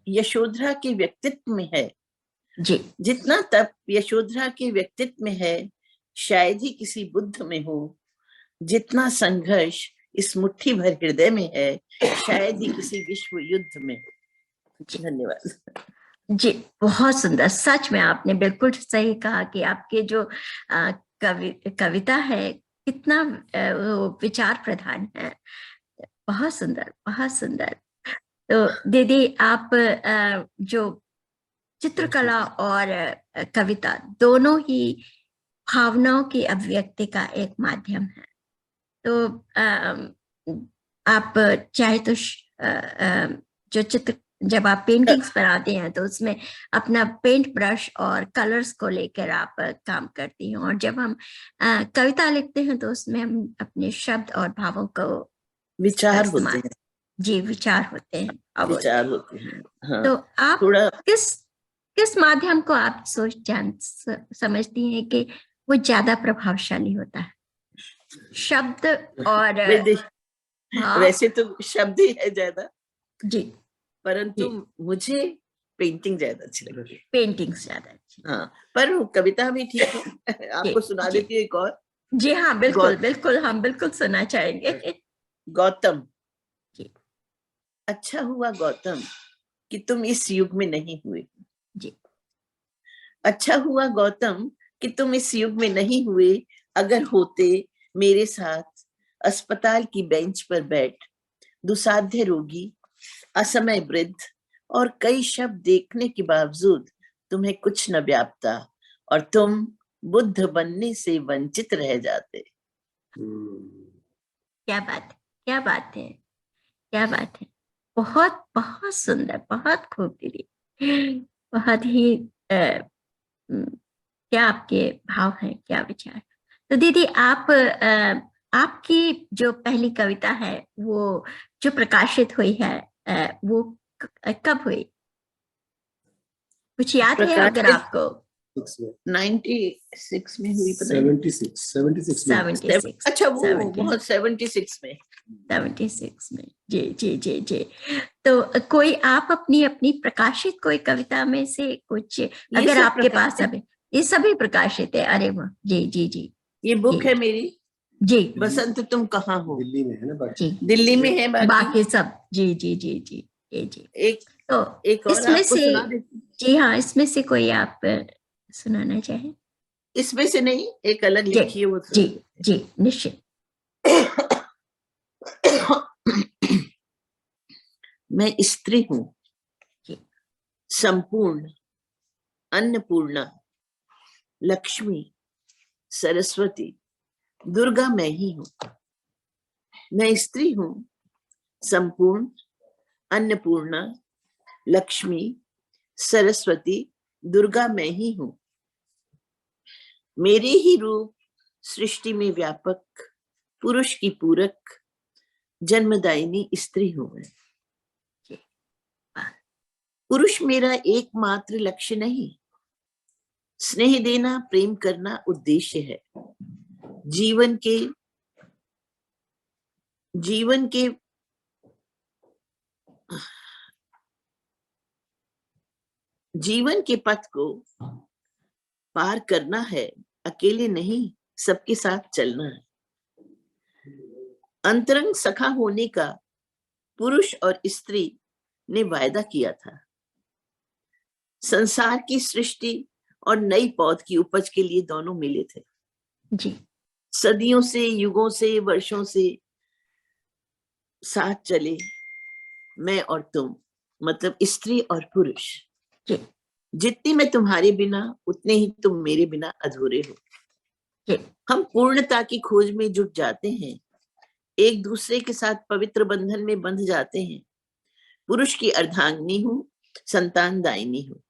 यशोधरा के व्यक्तित्व में है, जी जितना तप यशोधरा के व्यक्तित्व में है, शायद ही किसी बुद्ध में हो। जितना संघर्ष इस मुट्ठी भर हृदय में है, शायद ही किसी विश्व युद्ध में हो। धन्यवाद जी। बहुत सुंदर, सच में आपने बिल्कुल सही कहा कि आपके जो कविता है कितना वो विचार प्रधान है। बहुत सुंदर, बहुत सुंदर। तो दीदी, आप जो चित्रकला और कविता दोनों ही भावनाओं की अभिव्यक्ति का एक माध्यम है। तो आप चाहे तो जो चित्र जब आप पेंटिंग्स बनाते हैं तो उसमें अपना पेंट ब्रश और कलर्स को लेकर आप काम करती हैं, और जब हम कविता लिखते हैं तो उसमें हम अपने शब्द और भावों को विचार होते हैं। जी, विचार होते हैं, विचार होते हैं। हाँ, तो आप थोड़ा किस माध्यम को आप समझती हैं कि वो ज्यादा प्रभावशाली होता है, शब्द और वैसे तो शब्द ही है ज्यादा जी, परंतु मुझे पेंटिंग ज्यादा अच्छी लगती है। पेंटिंग ज्यादा अच्छी। हाँ, पर कविता भी ठीक है। आपको सुना देती हूँ एक और। जी हाँ, बिल्कुल बिल्कुल, हम बिल्कुल सुनना चाहेंगे। गौतम। जी। अच्छा हुआ गौतम कि तुम इस युग में नहीं हुए। जी। अच्छा हुआ गौतम कि तुम इस युग में नहीं हुए। अगर होते मेरे साथ अस्पताल की बेंच पर बैठ, दुसाध्य रोगी, असमय वृद्ध और कई शब्द देखने के बावजूद तुम्हें कुछ न व्यापता और तुम बुद्ध बनने से वंचित रह जाते। क्या बात है, क्या बात है, क्या बात है। बहुत बहुत सुंदर, बहुत खूब दीदी, बहुत ही क्या आपके भाव हैं, क्या विचार। तो दीदी, आपकी जो पहली कविता है वो जो प्रकाशित हुई है वो कब हुई, कुछ याद है अगर आपको? 96 में हुई, पता नहीं। 76 अच्छा, वो बहुत 76 में। 76 में, जी जी जी जी। तो कोई आप अपनी अपनी प्रकाशित कोई कविता में से कुछ अगर आपके पास अभी, ये सभी प्रकाशित है? अरे वाह, जी जी जी। ये बुक है मेरी जी। बसंत तुम कहाँ हो, दिल्ली में है ना बाकी? जी, दिल्ली में है बाकी सब। जी जी जी जी जी। तो एक और इसमें आपको से, सुना देती। जी हाँ, इसमें से कोई आप सुनाना चाहें? इसमें से नहीं, एक अलग जी लिखी है वो। जी जी, निश्चित। मैं स्त्री हूँ, संपूर्ण, अन्नपूर्णा, लक्ष्मी, सरस्वती, दुर्गा मैं ही हूँ। मैं स्त्री हूँ, संपूर्ण, अन्नपूर्णा, लक्ष्मी, सरस्वती, दुर्गा मैं ही हूँ। मेरे ही रूप सृष्टि में व्यापक, पुरुष की पूरक, जन्मदायिनी स्त्री हूँ मैं। पुरुष मेरा एकमात्र लक्ष्य नहीं, स्नेह देना, प्रेम करना उद्देश्य है। जीवन के पथ को पार करना है, अकेले नहीं, सबके साथ चलना है। अंतरंग सखा होने का पुरुष और स्त्री ने वायदा किया था। संसार की सृष्टि और नई पौध की उपज के लिए दोनों मिले थे। जी सदियों से, युगों से, वर्षों से साथ चले मैं और तुम, मतलब स्त्री और पुरुष। जी जितनी मैं तुम्हारे बिना उतने ही तुम मेरे बिना अधूरे हो। जी हम पूर्णता की खोज में जुट जाते हैं, एक दूसरे के साथ पवित्र बंधन में बंध जाते हैं। पुरुष की अर्धांगिनी हूँ, संतान दायिनी हूँ।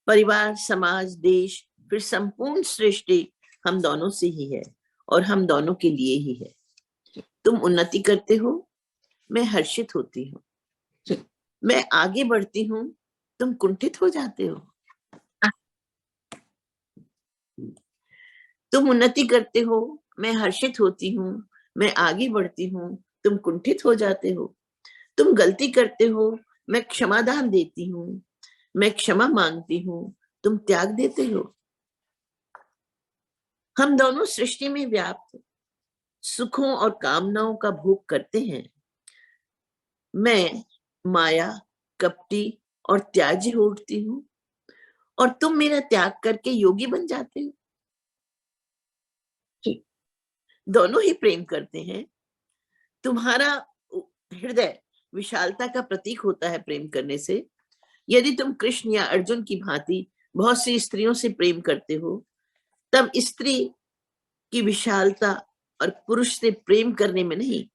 परिवार, समाज, देश, फिर संपूर्ण सृष्टि हम दोनों से ही है और हम दोनों के लिए ही है। तुम उन्नति करते हो, मैं हर्षित होती हूँ। जी मैं आगे बढ़ती हूँ, तुम कुंठित हो जाते हो। तुम उन्नति करते हो, मैं हर्षित होती हूँ। मैं आगे बढ़ती हूँ, तुम कुंठित हो जाते हो। तुम गलती करते हो, मैं क्षमादान देती हूँ। मैं क्षमा मांगती हूँ, तुम त्याग देते हो। हम दोनों सृष्टि में व्याप्त सुखों और कामनाओं का भोग करते हैं। मैं माया, कपटी और त्याजी हो उठती हूँ और तुम मेरा त्याग करके योगी बन जाते हो। जी दोनों ही प्रेम करते हैं। तुम्हारा हृदय विशालता का प्रतीक होता है प्रेम करने से। यदि तुम कृष्ण या अर्जुन की भांति बहुत सी स्त्रियों से प्रेम करते हो, तब स्त्री की विशालता और पुरुष से प्रेम करने में नहीं,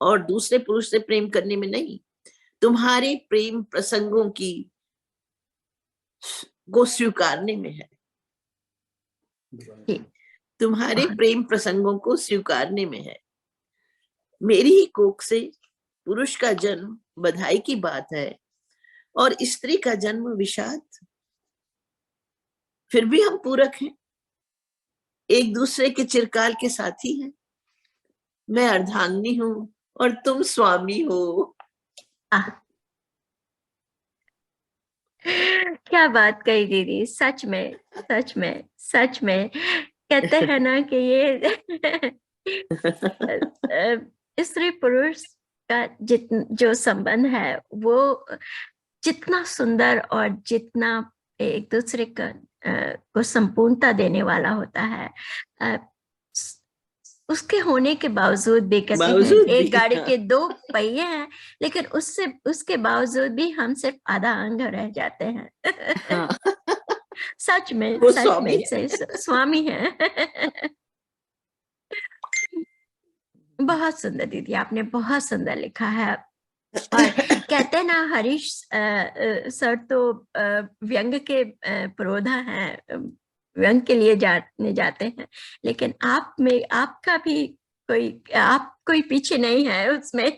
और दूसरे पुरुष से प्रेम करने में नहीं, तुम्हारे प्रेम प्रसंगों की को स्वीकारने में है। जी तुम्हारे प्रेम प्रसंगों को स्वीकारने में है। मेरी ही कोख से पुरुष का जन्म बधाई की बात है और स्त्री का जन्म विषाद। फिर भी हम पूरक हैं, एक दूसरे के चिरकाल के साथी हैं। मैं अर्धांगिनी हूँ और तुम स्वामी हो। आह, क्या बात कही दीदी, सच में सच में सच में। कहते हैं ना कि ये स्त्री पुरुष का जो संबंध है वो जितना सुंदर और जितना एक दूसरे को संपूर्णता देने वाला होता है, अ, उसके होने के बावजूद भी कहते हैं बावजूद एक भी, गाड़ी हाँ। के दो पहिए हैं, लेकिन उसके बावजूद भी हम सिर्फ आधा अंग रह जाते हैं। हाँ। सच में वो सच स्वामी में से स्वामी है। बहुत सुंदर दीदी, आपने बहुत सुंदर लिखा है। और कहते हैं ना हरीश सर तो व्यंग के पुरोधा हैं, व्यंग के लिए जाते हैं, लेकिन आप में आपका भी कोई पीछे नहीं है उसमें।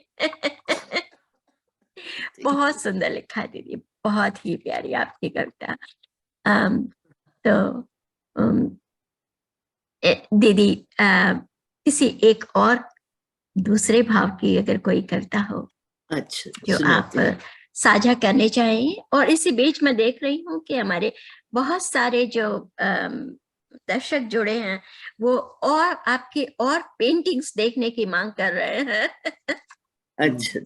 बहुत सुंदर लिखा है दीदी, बहुत ही प्यारी आपकी कविता। तो दीदी किसी एक और दूसरे भाव की अगर कोई कविता हो अच्छा, जो आप साझा करने चाहें। और इसी बीच मैं देख रही हूँ कि हमारे बहुत सारे जो दर्शक जुड़े हैं वो और आपकी और पेंटिंग्स देखने की मांग कर रहे हैं। अच्छा,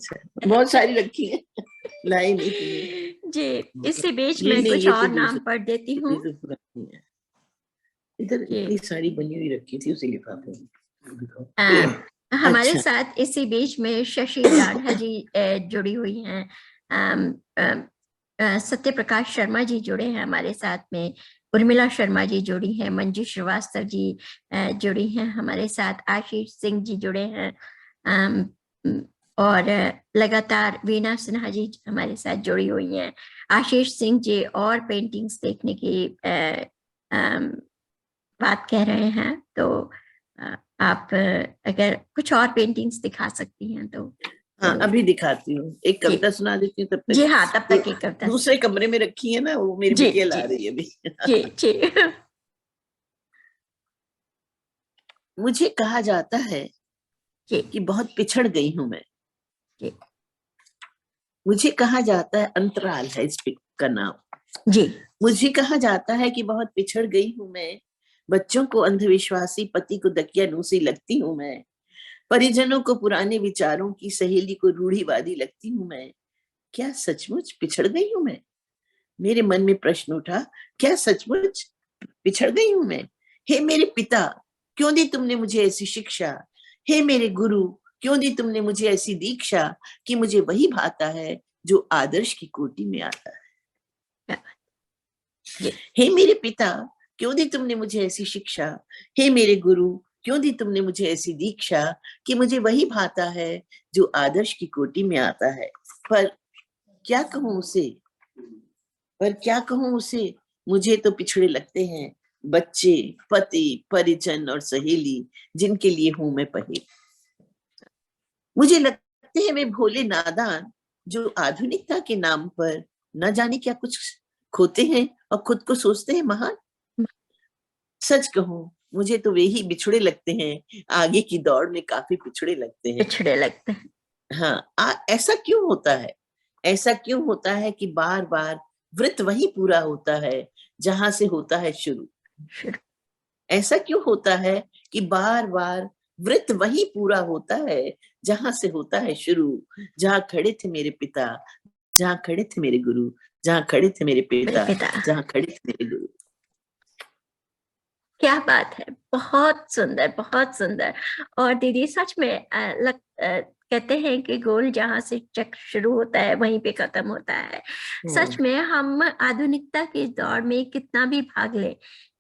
बहुत सारी रखी है, लाई नहीं थी। जी, इसी बीच ये में नहीं, कुछ ये और तो नाम पढ़ देती हूँ। ये तो पुरानी है। इधर इतनी सारी बनी हुई रखी थी उसी लिफाफे में। हमारे अच्छा। साथ इसी बीच में शशि दाढ़ा जी जुड़ी हुई हैं, सत्य प्रकाश शर्मा जी जुड़े हैं हमारे साथ में, उर्मिला शर्मा जी जुड़ी हैं, मंजू श्रीवास्तव जी जुड़ी हैं हमारे साथ, आशीष सिंह जी जुड़े हैं, और लगातार वीना सिन्हा जी हमारे साथ जुड़ी हुई हैं। आशीष सिंह जी और पेंटिंग्स देखने की बात कह रहे हैं, तो आप अगर कुछ और पेंटिंग्स दिखा सकती हैं तो। हाँ, अभी दिखाती हूँ, एक कविता सुना देती हूँ तब तक। जी हाँ, तब तक एक कविता दूसरे कमरे में रखी है ना, वो मेरी बिटिया ला रही है अभी। जी जी। मुझे कहा जाता है कि बहुत पिछड़ गई हूं मैं। मुझे कहा जाता है, अंतराल है इस पिक का नाम। जी। मुझे कहा जाता है कि बहुत पिछड़ गई हूं मैं, बच्चों को अंधविश्वासी, पति को दकियानूसी लगती हूं मैं। परिजनों को पुराने विचारों की सहेली को रूढ़िवादी लगती हूँ मैं। क्या सचमुच पिछड़ गई हूँ मैं? मेरे मन में प्रश्न उठा, क्या सचमुच पिछड़ गई हूँ मैं? हे मेरे पिता, क्यों दी तुमने मुझे ऐसी शिक्षा? हे मेरे गुरु, क्यों दी तुमने मुझे ऐसी दीक्षा कि मुझे वही भाता है जो आदर्श की कोटि में आता है। हे मेरे पिता, क्यों दी तुमने मुझे ऐसी शिक्षा? हे मेरे गुरु, क्यों दी तुमने मुझे ऐसी दीक्षा कि मुझे वही भाता है जो आदर्श की कोटि में आता है। पर क्या कहूं उसे, पर क्या कहूं उसे, मुझे तो पिछड़े लगते हैं बच्चे, पति, परिजन और सहेली, जिनके लिए हूं मैं पहेली। मुझे लगते हैं वे भोले नादान जो आधुनिकता के नाम पर न जाने क्या कुछ खोते हैं और खुद को सोचते हैं महान। सच कहूं, मुझे तो वे ही बिछड़े लगते हैं, आगे की दौड़ में काफी पिछड़े लगते हैं। पिछड़े लगते हैं। हाँ, ऐसा क्यों होता है? ऐसा क्यों होता है कि बार बार वृत्त वही पूरा होता है जहां से होता है शुरू? ऐसा क्यों होता है कि बार बार वृत्त वही पूरा होता है जहां से होता है शुरू? जहां खड़े थे मेरे पिता, जहां खड़े थे मेरे गुरु, जहां खड़े थे मेरे पिता, जहां खड़े थे मेरे गुरु। क्या बात है, बहुत सुंदर, बहुत सुंदर। और दीदी सच में कहते हैं कि गोल जहां से चक्र शुरू होता है वहीं पे खत्म होता है। सच में हम आधुनिकता के दौर में कितना भी भाग ले,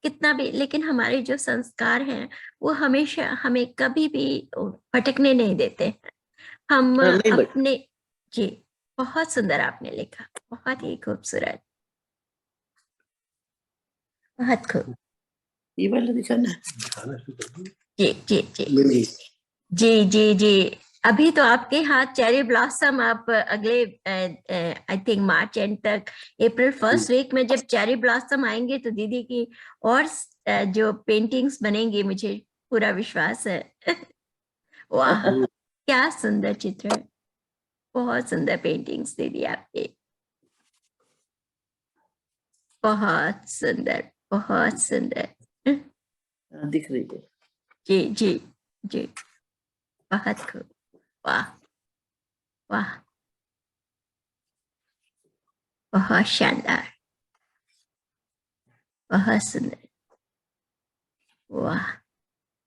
कितना भी, लेकिन हमारे जो संस्कार हैं वो हमेशा हमें कभी भी भटकने नहीं देते हैं। हम अपने, जी बहुत सुंदर आपने लिखा, बहुत ही खूबसूरत, बहुत खूब। ये वाला दिखाना। जी जी जी जी जी जी। अभी तो आपके हाथ चेरी ब्लॉसम, आप अगले आई थिंक मार्च एंड तक, अप्रैल फर्स्ट वीक में जब चेरी ब्लॉसम आएंगे तो दीदी की और जो पेंटिंग्स बनेंगी, मुझे पूरा विश्वास है। वाह, क्या सुंदर चित्र है, बहुत सुंदर पेंटिंग्स दीदी आपके, बहुत सुंदर, बहुत सुंदर। दिख रही है। जी जी जी, बहुत खूब, वाह वाह, बहुत शानदार, बहुत सुंदर, वाह।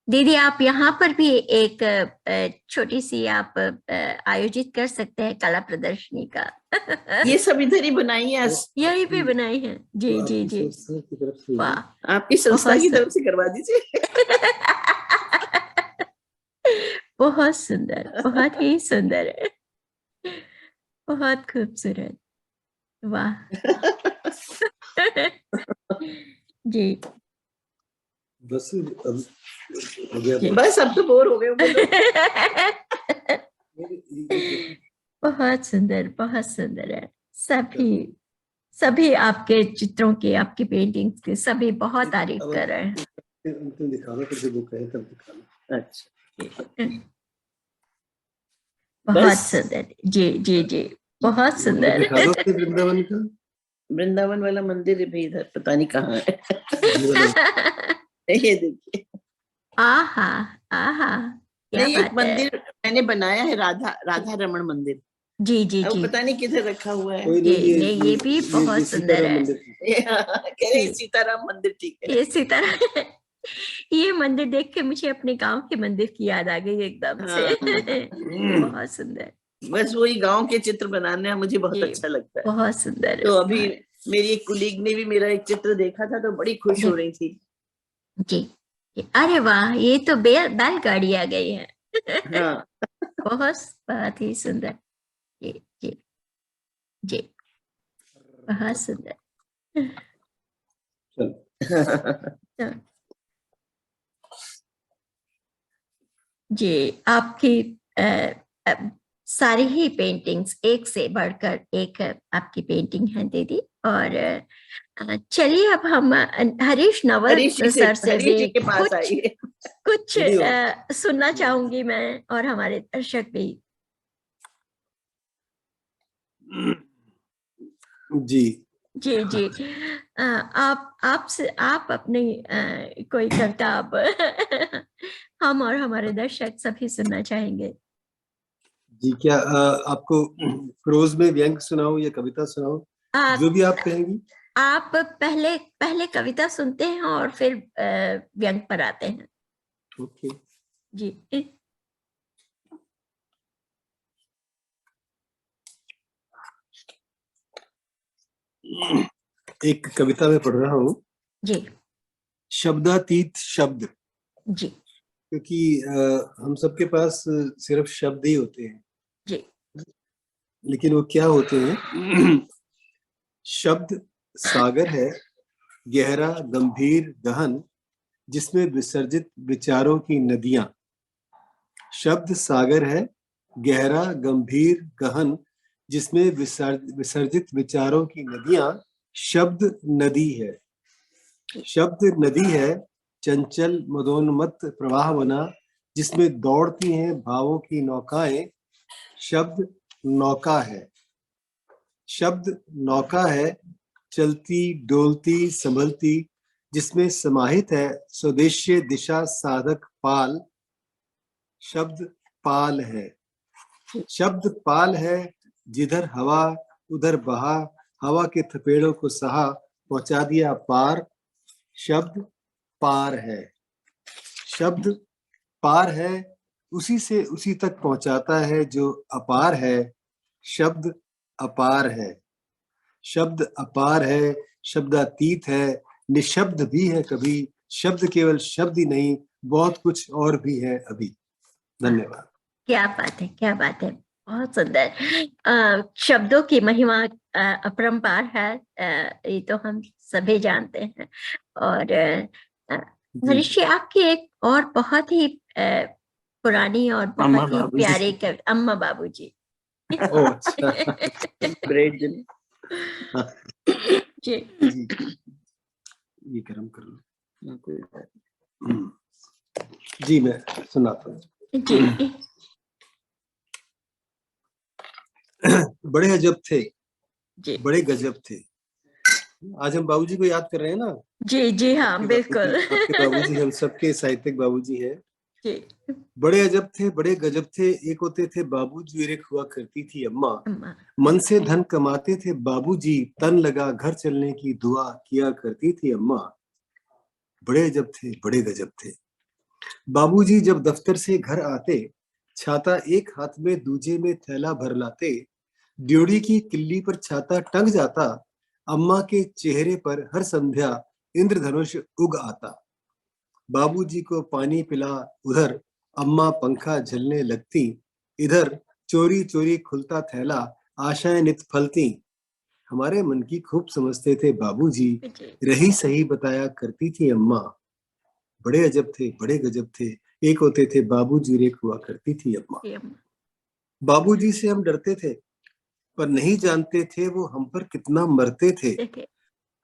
दीदी आप यहाँ पर भी एक छोटी सी आप आयोजित कर सकते हैं कला प्रदर्शनी का। ये सब इधर ही बनाई है, यहीं पे बनाई है। जी जी जी, वाह, आपकी संस्था की तरफ से करवा दीजिए। बहुत सुंदर, बहुत ही सुंदर है, बहुत खूबसूरत, वाह। जी बस अब हो गया। बस अब तो बोर हो गए बोलो। बहुत सुंदर, बहुत सुंदर है। सभी आपके चित्रों के, आपकी पेंटिंग्स के सभी बहुत तारीफ कर रहे हैं। तुम दिखाना, फिर बुक है तब दिखाना। अच्छा, बहुत सुंदर, जी जी जी, बहुत सुंदर। दिखा दो वृंदावन का, वृंदावन वाला मंदिर भी इधर पता नहीं कहाँ है। ये देखिए, आहा आहा, क्या नहीं, एक बात है। मंदिर मैंने बनाया है, राधा रमण मंदिर। जी जी अब जी, पता नहीं किधर रखा हुआ है। ये भी बहुत सुंदर है। कह रहे सीताराम मंदिर, ठीक है। ये सीताराम, ये मंदिर देख के मुझे अपने गांव के मंदिर की याद आ गई एकदम से। बहुत सुंदर, बस वही गांव के चित्र बनाने मुझे बहुत अच्छा लगता है। बहुत सुंदर। तो अभी मेरी एक कुलीग ने भी मेरा एक चित्र देखा था तो बड़ी खुश हो रही थी। जी, अरे वाह, ये तो बैलगाड़ी आ गई है। हाँ। बहुत ही सुंदर, जी जी जी, बहुत सुंदर। जी, आपकी सारी ही पेंटिंग्स एक से बढ़कर एक आपकी पेंटिंग है दीदी। और चलिए अब हम हरीश नवल सर से भी कुछ सुनना चाहूंगी मैं, और हमारे दर्शक भी। जी, जी जी। आप अपनी कोई कविता आप हम और हमारे दर्शक सभी सुनना चाहेंगे। जी, क्या आपको प्रोज में व्यंग सुनाऊं या कविता सुनाऊं, आ, जो भी आप कहेंगी। आप पहले पहले कविता सुनते हैं और फिर व्यंग पर आते हैं। ओके। जी एक कविता में पढ़ रहा हूँ। जी शब्दातीत शब्द। जी क्योंकि हम सबके पास सिर्फ शब्द ही होते हैं, जी लेकिन वो क्या होते हैं। शब्द सागर है, गहरा गंभीर गहन, जिसमें विसर्जित विचारों की नदियां। शब्द सागर है, गहरा गंभीर गहन, जिसमें विसर्जित विचारों की नदियां। शब्द नदी है, शब्द नदी है, चंचल मदोन्मत्त प्रवाह बना, जिसमें दौड़ती हैं भावों की नौकाएं। शब्द नौका है, शब्द नौका है, चलती डोलती संभलती, जिसमें समाहित है स्वदेश्य दिशा साधक पाल। शब्द पाल है, शब्द पाल है, जिधर हवा उधर बहा, हवा के थपेड़ों को सहा, पहुंचा दिया पार। शब्द पार है, शब्द पार है, उसी से उसी तक पहुंचाता है जो अपार है। शब्द अपार है, शब्द अपार है, शब्दातीत है, निशब्द भी है कभी। शब्द केवल शब्द ही नहीं, बहुत कुछ और भी है अभी। धन्यवाद। क्या बात है, क्या बात है, बहुत सुंदर। शब्दों की महिमा अपरंपार है, ये तो हम सभी जानते हैं। और ऋषि, आपकी एक और बहुत ही पुरानी और बहुत ही प्यारी कविता, अम्मा बाबूजी। ओह अच्छा। ग्रेट जी। जी जी, ये कर्म कर लो। जी मैं सुनाता हूँ। जी बड़े अजब थे, जी बड़े गजब थे। आज हम बाबूजी को याद कर रहे हैं ना। जी जी हाँ, बिल्कुल। आपके बाबूजी हम सबके साहित्यिक बाबूजी हैं। जी बड़े अजब थे, बड़े गजब थे, एक होते थे बाबूजी और एक हुआ करती थी अम्मा। अम्मा। मन से धन कमाते थे बाबूजी, तन लगा घर चलने की दुआ किया करती थी अम्मा। बड़े अजब थे, बड़े गजब थे। बाबूजी जब दफ्तर से घर आते, छाता एक हाथ में दूजे में थैला भर लाते। ड्योढ़ी की किल्ली पर छाता टंग जाता, अम्मा के चेहरे पर हर संध्या इंद्रधनुष उग आता। बाबूजी को पानी पिला, उधर अम्मा पंखा झलने लगती, इधर चोरी चोरी खुलता थैला, आशाएं नित फलती। हमारे मन की खूब समझते थे बाबूजी, जी रही सही बताया करती थी अम्मा। बड़े अजब थे, बड़े गजब थे, एक होते थे बाबूजी और एक हुआ करती थी अम्मा। जी, अम्मा। बाबूजी से हम डरते थे, पर नहीं जानते थे वो हम पर कितना मरते थे। देखिए,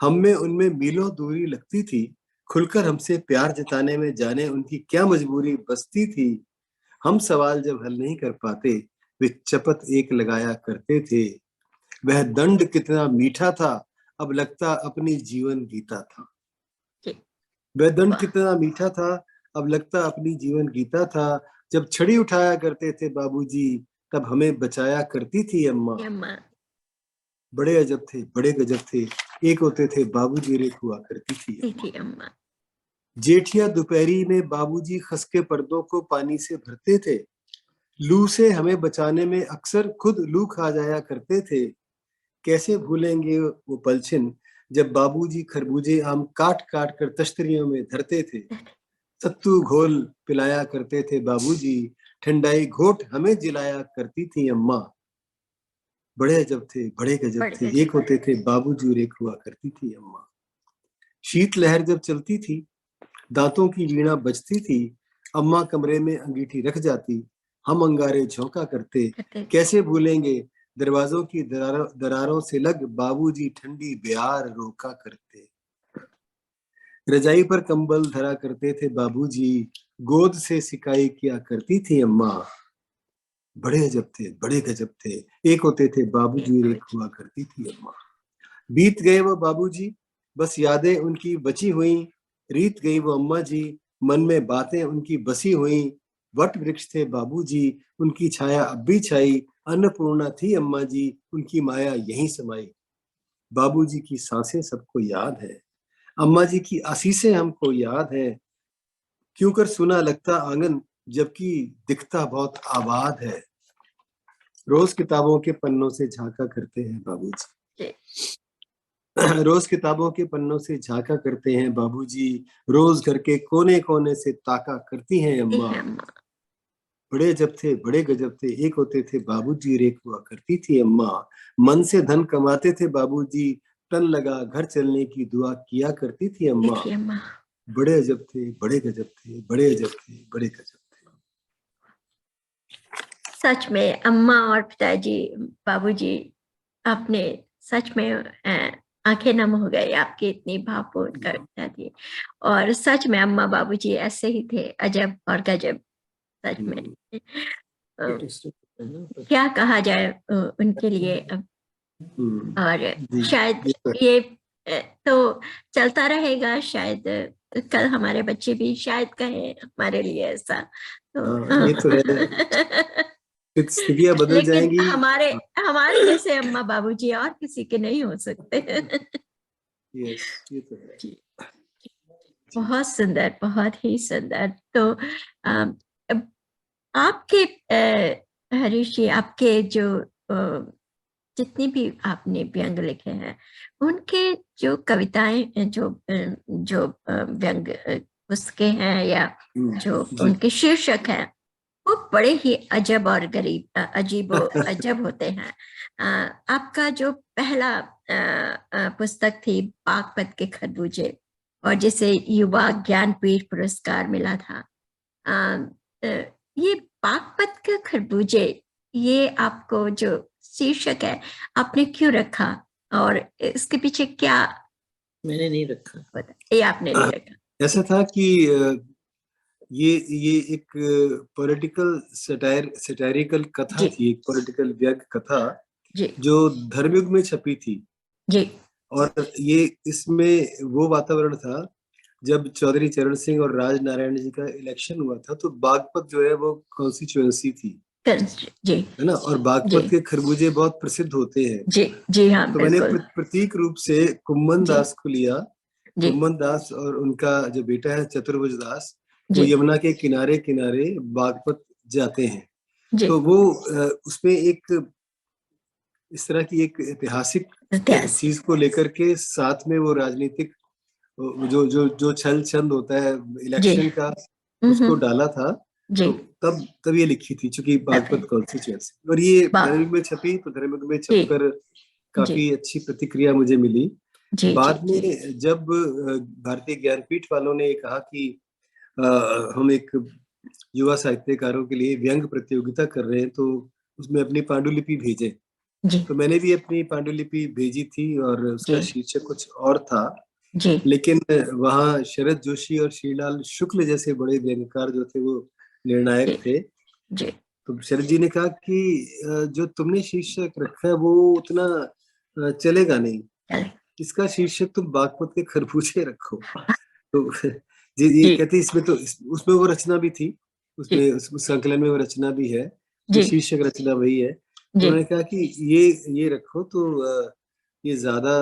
हम में उनमें मीलों दूरी लगती थी, खुलकर हमसे प्यार जताने में जाने उनकी क्या मजबूरी बसती थी। हम सवाल जब हल नहीं कर पाते, वे चपत एक लगाया करते थे। वह दंड कितना मीठा था, अब लगता अपनी जीवन गीता था। जी, वह दंड वाह, कितना मीठा था, अब लगता अपनी जीवन गीता था। जब छड़ी उठाया करते थे बाबूजी, तब हमें बचाया करती थी अम्मा। ये अम्मा। बड़े अजब थे, बड़े गजब थे, एक होते थे बाबूजी और एक हुआ करती थी अम्मा। देखिए अम्मा। जेठिया दोपहरी में बाबूजी खसके पर्दों को पानी से भरते थे। लू से हमें बचाने में अक्सर खुद लू खा जाया करते थे। कैसे भूलेंगे वो पलछिन, जब बाबूजी खरबूजे आम काट काट कर तश्तरियों में धरते थे। सत्तू घोल पिलाया करते थे बाबूजी, ठंडाई घोट हमें जिलाया करती थी अम्मा। बड़े अजब थे, बड़े गजब बड़े थे, गजब। एक होते थे बाबूजी और एक हुआ करती थी अम्मा। शीत लहर जब चलती थी, दांतों की वीणा बजती थी, अम्मा कमरे में अंगीठी रख जाती, हम अंगारे झोंका करते। करते थे। कैसे भूलेंगे दरवाजों की दरारों से लग बाबूजी ठंडी ब्यार रोका करते। रजाई पर कंबल धरा करते थे बाबूजी, गोद से सिकाई किया करती थी अम्मा। बड़े अजब थे, बड़े गजब थे, एक होते थे बाबूजी और एक हुआ करती थी अम्मा। बीत गए वो बाबूजी, बस यादें उनकी बची हुई, रीत गई वो अम्मा जी, मन में बातें उनकी बसी हुई। वट वृक्ष थे बाबूजी, उनकी छाया अब भी छाई, अन्नपूर्णा थी अम्मा जी, उनकी माया यहीं समाई। बाबूजी की सांसें सबको याद है, अम्मा जी की आशीषें हमको याद है, क्यों कर सुना लगता आंगन, जबकि दिखता बहुत आबाद है। रोज किताबों के पन्नों से झांका करते हैं बाबूजी, रोज किताबों के पन्नों से झांका करते हैं बाबूजी, रोज घर के कोने कोने से ताका करती हैं अम्मा। बड़े जब थे बड़े गजब थे, एक होते थे बाबूजी, रेख हुआ करती थी अम्मा। मन से धन कमाते थे बाबूजी, तन लगा घर चलने की दुआ किया करती थी अम्मा। बड़े अजब थे बड़े गजब थे, बड़े अजब थे बड़े गजब थे। सच में अम्मा और पिताजी, बाबूजी, आपने सच में आंखें नम हो गई, आपकी इतनी भावपूर्ण कविता थी। और सच में अम्मा बाबूजी ऐसे ही थे, अजब और गजब। सच में क्या कहा जाए उनके लिए। और शायद ये तो चलता रहेगा, शायद कल हमारे बच्चे भी शायद कहें हमारे लिए ऐसा। तो ये तो है, स्थितियां बदल लेकिन जाएंगी। हमारे जैसे अम्मा बाबूजी और किसी के नहीं हो सकते। यस, ये तो है। जी, बहुत सुंदर, बहुत ही सुंदर। तो आपके हरीश जी, आपके जो जितनी भी आपने व्यंग लिखे हैं, उनके जो कविताएं, जो व्यंग पुस्तकें हैं या जो उनके शीर्षक हैं, वो बड़े ही अजब और अजीब अजब होते हैं। आपका जो पहला पुस्तक थी बागपत के खरबूजे, और जिसे युवा ज्ञानपीठ पुरस्कार मिला था, ये बागपत के खरबूजे, ये आपको जो शीर्षक है आपने क्यों रखा, और इसके पीछे क्या? मैंने नहीं रखा। ये आपने नहीं रखा। ऐसा था कि ये एक पॉलिटिकल सटायरिकल कथा थी, एक पॉलिटिकल व्यंग कथा जो धर्मयुग में छपी थी जी। और ये इसमें वो वातावरण था जब चौधरी चरण सिंह और राज नारायण जी का इलेक्शन हुआ था, तो बागपत जो है वो कॉन्स्टिट्यूएंसी थी जी, है ना, और बागपत के खरबूजे बहुत प्रसिद्ध होते हैं। जी हाँ, तो मैंने प्रतीक रूप से कुम्मन दास को लिया। कुम्मन दास और उनका जो बेटा है चतुर्भुज दास, वो यमुना के किनारे किनारे बागपत जाते हैं। तो वो उसमें एक इस तरह की एक ऐतिहासिक चीज को लेकर के, साथ में वो राजनीतिक जो जो जो छल छंद होता है इलेक्शन का, उसको डाला था। तो तब ये लिखी थी, चूंकि बागपत कॉन्स्टिट्यूएंसी, और ये धर्मयुग में छपी, तो धर्मयुग में छपकर काफी अच्छी प्रतिक्रिया मुझे मिली। बाद में जब भारतीय ज्ञानपीठ वालों ने कहा कि हम एक युवा साहित्यकारों के लिए व्यंग प्रतियोगिता कर रहे हैं, तो उसमें अपनी पांडुलिपि भेजें। तो मैंने भी अपनी पांडुलिपि भेजी थी और उसका शीर्षक कुछ और था, लेकिन वहाँ शरद जोशी और श्रीलाल शुक्ल जैसे बड़े व्यंगकार जो थे वो निर्णायक थे। तो शरद जी ने कहा कि जो तुमने शीर्षक रखा है वो उतना चलेगा नहीं, इसका शीर्षक तुम बागपत के खरबूजे रखो। तो ये कहते इसमें तो उसमें वो रचना भी थी, उसमें उस संकलन में वो रचना भी है, जो शीर्षक रचना वही है। उन्होंने कहा कि ये रखो, तो ये ज्यादा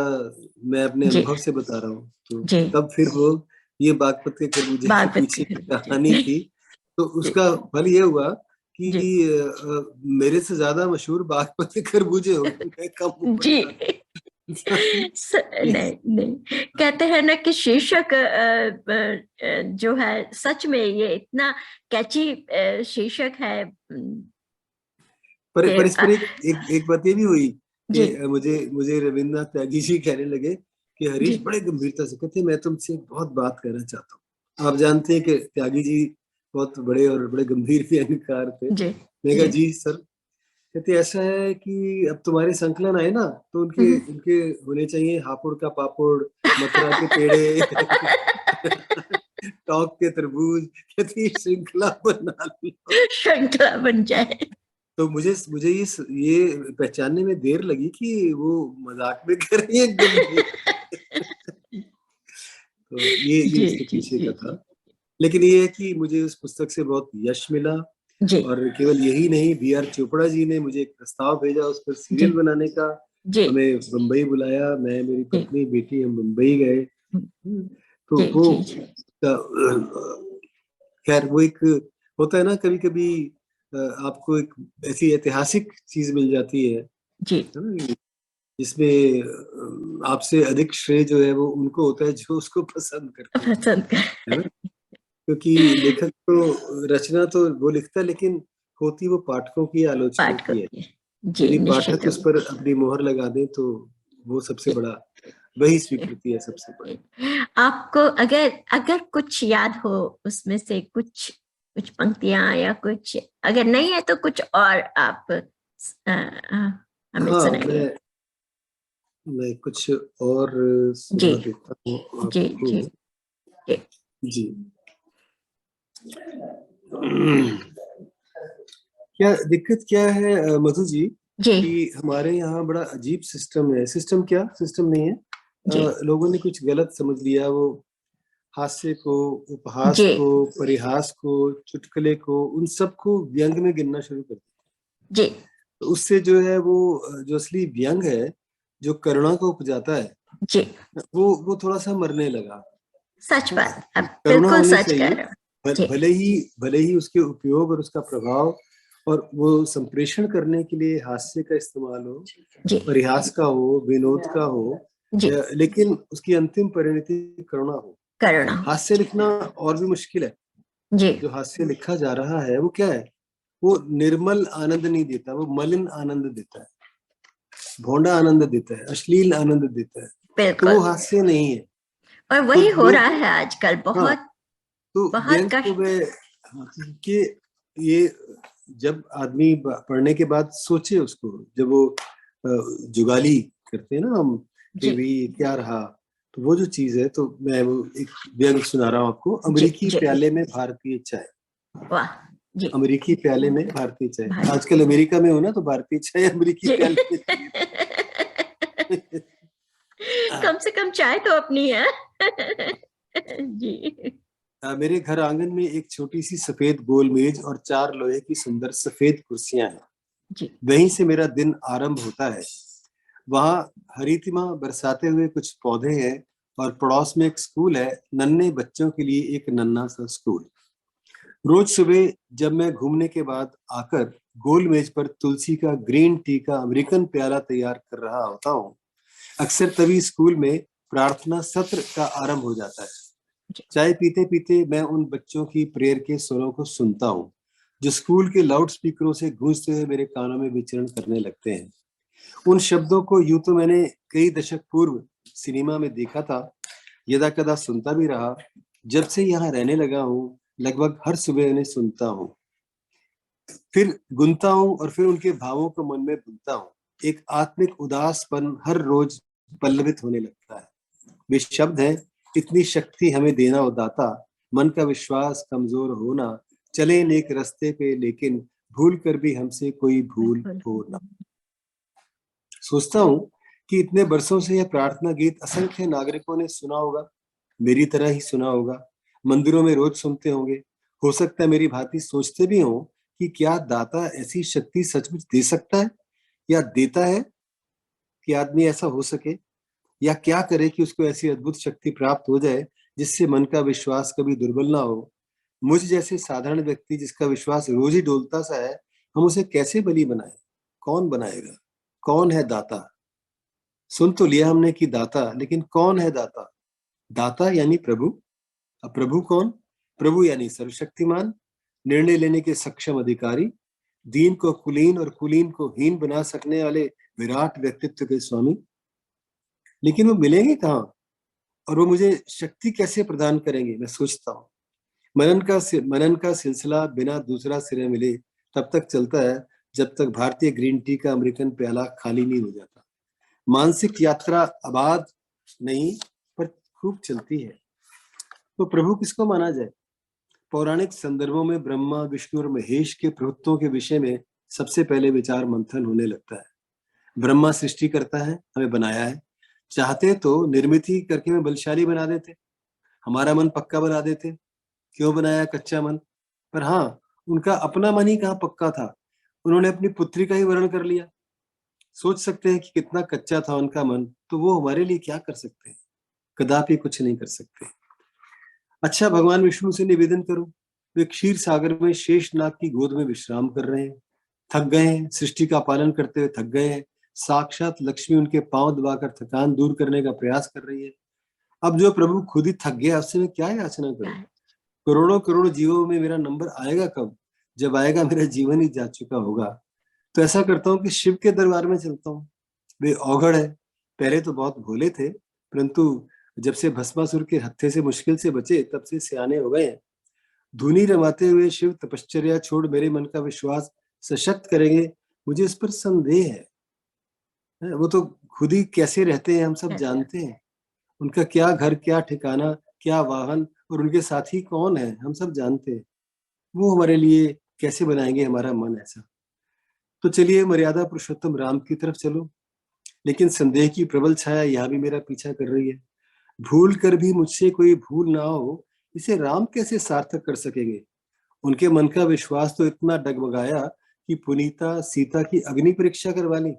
मैं अपने अनुभव से बता रहा हूँ। तो तब फिर वो ये बागपत के खरबूजे के पीछे की कहानी थी। तो उसका फल ये हुआ कि मेरे से ज्यादा मशहूर बागपत के खरबूजे हो गए, कम जी। नहीं, कहते हैं ना कि शीर्षक जो है, सच में ये इतना कैची शीर्षक है। पर इस पर एक बात ये भी हुई कि मुझे रविन्द्रनाथ त्यागी जी कहने लगे कि हरीश, बड़े गंभीरता से कहते, मैं तुमसे बहुत बात करना चाहता हूँ। आप जानते हैं कि त्यागी जी बहुत बड़े और बड़े गंभीर व्यंगकार थे। मैं कहा जी सर। कहते ऐसा है कि अब तुम्हारे संकलन आए ना, तो उनके होने चाहिए हापुड़ का पापुड़, मथुरा के पेड़े, टॉक के तरबूज। कहती श्रृंखला बना लो, श्रृंखला बन जाए। तो मुझे ये पहचानने में देर लगी कि वो मजाक में कर रही है एकदम। तो ये जी इसके जी पीछे जी का जी था। लेकिन ये है कि मुझे उस पुस्तक से बहुत यश मिला, जी और केवल यही नहीं, बी.आर. चोपड़ा जी ने मुझे एक प्रस्ताव भेजा उस पर जी सीरियल बनाने का। जी हमें मुंबई बुलाया, मैं, मेरी जी पत्नी, बेटी, हम मुंबई गए। तो जी वो जी जी खैर वो एक होता है ना, कभी कभी आपको एक ऐसी ऐतिहासिक चीज मिल जाती है जी ना, जिसमें आपसे अधिक श्रेय जो है वो उनको होता है जो उसको पसंद करते हैं, पसंद कर है ना। क्योंकि लेखक तो रचना तो वो लिखता है, लेकिन होती वो पाठकों की, आलोचकों पाठ की है। करती है। जी यदि निश्चित पाठक उस रूप पर अपनी मोहर लगा दें तो वो सबसे बड़ा, वही स्वीकृति है सबसे बड़ी। आपको अगर अगर कुछ याद हो उसमें से कुछ कुछ पंक्तियां या कुछ, अगर नहीं है तो कुछ और आप हमें हाँ, सुनाइए। मैं कुछ और जी सुना देता हूँ जी आपको। जी जी जी। क्या दिक्कत क्या है मधु जी, जी कि हमारे यहाँ बड़ा अजीब सिस्टम है। सिस्टम क्या, सिस्टम नहीं है, जी लोगों ने कुछ गलत समझ लिया। वो हास्य को, उपहास जी को, परिहास को, चुटकुले को, उन सबको व्यंग में गिनना शुरू कर दिया। जी तो उससे जो है वो जो असली व्यंग है, जो करुणा को उपजाता है, जी वो थोड़ा सा मरने लगा। सच बात, आप करुणा बिल्कुल होनी सच कह चाहिए, रहे हो। जी भले ही उसके उपयोग और उसका प्रभाव और वो संप्रेषण करने के लिए हास्य का इस्तेमाल हो, जी परिहास का हो, विनोद का हो, जी लेकिन उसकी अंतिम परिणति करुणा हो। करुणा। हास्य लिखना और भी मुश्किल है। जी जो हास्य लिखा जा रहा है वो क्या है, वो निर्मल आनंद नहीं देता, वो मलिन आनंद देता है, भोंडा आनंद देता है, अश्लील आनंद देता है। तो वो बिल्कुल, हास्य नहीं है। और तो वही हो लोग, रहा है आजकल, हाँ, बहुत तो बहुत व्यंग को कष्ट। मैं, कि ये जब आदमी पढ़ने के बाद सोचे उसको, जब वो जुगाली करते हैं ना हम, कि जी भी क्या रहा, तो वो जो चीज है, तो मैं वो एक व्यंग सुना रहा हूँ आपको। जी अमेरिकी जी प्याले में भारतीय चाय। वाह जी अमेरिकी प्याले में भारतीय चाय। भारत आजकल अमेरिका में हो ना, तो भारतीय चाय अमेरिकी जी प्याले में कम से कम चाय तो अपनी है। जी मेरे घर आंगन में एक छोटी सी सफेद गोल मेज और 4 लोहे की सुंदर सफेद कुर्सियां हैं। जी वहीं से मेरा दिन आरंभ होता है। वहां हरितिमा बरसाते हुए कुछ पौधे हैं, और पड़ोस में एक स्कूल है, नन्हे बच्चों के लिए एक नन्हा सा स्कूल। रोज सुबह जब मैं घूमने के बाद आकर गोल मेज पर तुलसी का ग्रीन टी का अमेरिकन प्याला तैयार कर रहा होता हूँ, अक्सर तभी स्कूल में प्रार्थना सत्र का आरंभ हो जाता है। जी चाय पीते पीते मैं उन बच्चों की प्रेयर के स्वरों को सुनता हूँ, जो स्कूल के लाउड स्पीकरों से गूंजते हुए मेरे कानों में विचरण करने लगते हैं। उन शब्दों को यूं तो मैंने कई दशक पूर्व सिनेमा में देखा था, यदा कदा सुनता भी रहा। जब से यहाँ रहने लगा हूँ, लगभग हर सुबह उन्हें सुनता हूँ, फिर गुनता हूँ, और फिर उनके भावों को मन में बुनता हूँ। एक आत्मिक उदासपन हर रोज पल्लवित होने लगता है। वे शब्द हैं, इतनी शक्ति हमें देना ओ दाता, मन का विश्वास कमजोर होना, चले नेक रास्ते पे लेकिन भूल कर भी हमसे कोई भूल बिल्कुल हो ना। सोचता हूँ कि इतने बरसों से यह प्रार्थना गीत असंख्य नागरिकों ने सुना होगा, मेरी तरह ही सुना होगा, मंदिरों में रोज सुनते होंगे। हो सकता है मेरी भांति सोचते भी हों कि क्या दाता ऐसी शक्ति सचमुच दे सकता है, या देता है कि आदमी ऐसा हो सके, या क्या करे कि उसको ऐसी अद्भुत शक्ति प्राप्त हो जाए जिससे मन का विश्वास कभी दुर्बल ना हो। मुझ जैसे साधारण व्यक्ति जिसका विश्वास रोज ही डोलता सा है, हम उसे कैसे बलि बनाए? कौन बनाएगा? कौन है दाता? सुन तो लिया हमने कि दाता, लेकिन कौन है दाता? दाता यानी प्रभु। अब प्रभु कौन? प्रभु यानी सर्वशक्तिमान, निर्णय लेने के सक्षम अधिकारी, दीन को कुलीन और कुलीन को हीन बना सकने वाले विराट व्यक्तित्व के स्वामी। लेकिन वो मिलेंगे कहाँ, और वो मुझे शक्ति कैसे प्रदान करेंगे? मैं सोचता हूँ। मनन का सिलसिला बिना दूसरा सिरे मिले तब तक चलता है जब तक भारतीय ग्रीन टी का अमेरिकन प्याला खाली नहीं हो जाता। मानसिक यात्रा आबाद नहीं, पर खूब चलती है। तो प्रभु किसको माना जाए? पौराणिक संदर्भों में ब्रह्मा, विष्णु और महेश के प्रभुत्वों के विषय में सबसे पहले विचार मंथन होने लगता है। ब्रह्मा सृष्टि करता है, हमें बनाया है, चाहते तो निर्मित ही करके हमें बलशाली बना देते, हमारा मन पक्का बना देते, क्यों बनाया कच्चा मन। पर हाँ, उनका अपना मन ही कहाँ पक्का था, उन्होंने अपनी पुत्री का ही वर्ण कर लिया। सोच सकते हैं कि कितना कच्चा था उनका मन, तो वो हमारे लिए क्या कर सकते हैं, कदापि कुछ नहीं कर सकते। अच्छा, भगवान विष्णु से निवेदन करूं, वे क्षीर सागर में शेषनाग की गोद में विश्राम कर रहे हैं, थक गए हैं, सृष्टि का पालन करते हुए थक गए हैं। साक्षात लक्ष्मी उनके पांव दबाकर थकान दूर करने का प्रयास कर रही है। अब जो प्रभु खुद ही थक गया, उससे मैं क्या याचना करूं। करोड़ों करोड़ जीवों में मेरा नंबर आएगा कब, जब आएगा मेरा जीवन ही जा चुका होगा। तो ऐसा करता हूँ कि शिव के दरबार में चलता हूँ। वे औघड़ है, पहले तो बहुत भोले थे, परंतु जब से भस्मासुर के हत्थे से मुश्किल से बचे, तब से सियाने हो गए हैं। धुनी रमाते हुए शिव तपश्चर्या छोड़ मेरे मन का विश्वास सशक्त करेंगे, मुझे इस पर संदेह है। वो तो खुद ही कैसे रहते हैं हम सब जानते हैं, उनका क्या घर, क्या ठिकाना, क्या वाहन और उनके साथी कौन है हम सब जानते हैं। वो हमारे लिए कैसे बनाएंगे हमारा मन ऐसा। तो चलिए मर्यादा पुरुषोत्तम राम की तरफ चलो, लेकिन संदेह की प्रबल छाया यहाँ भी मेरा पीछा कर रही है। भूल कर भी मुझसे कोई भूल ना हो, इसे राम कैसे सार्थक कर सकेंगे। उनके मन का विश्वास तो इतना डगमगाया कि पुनीता सीता की अग्नि परीक्षा करवा ली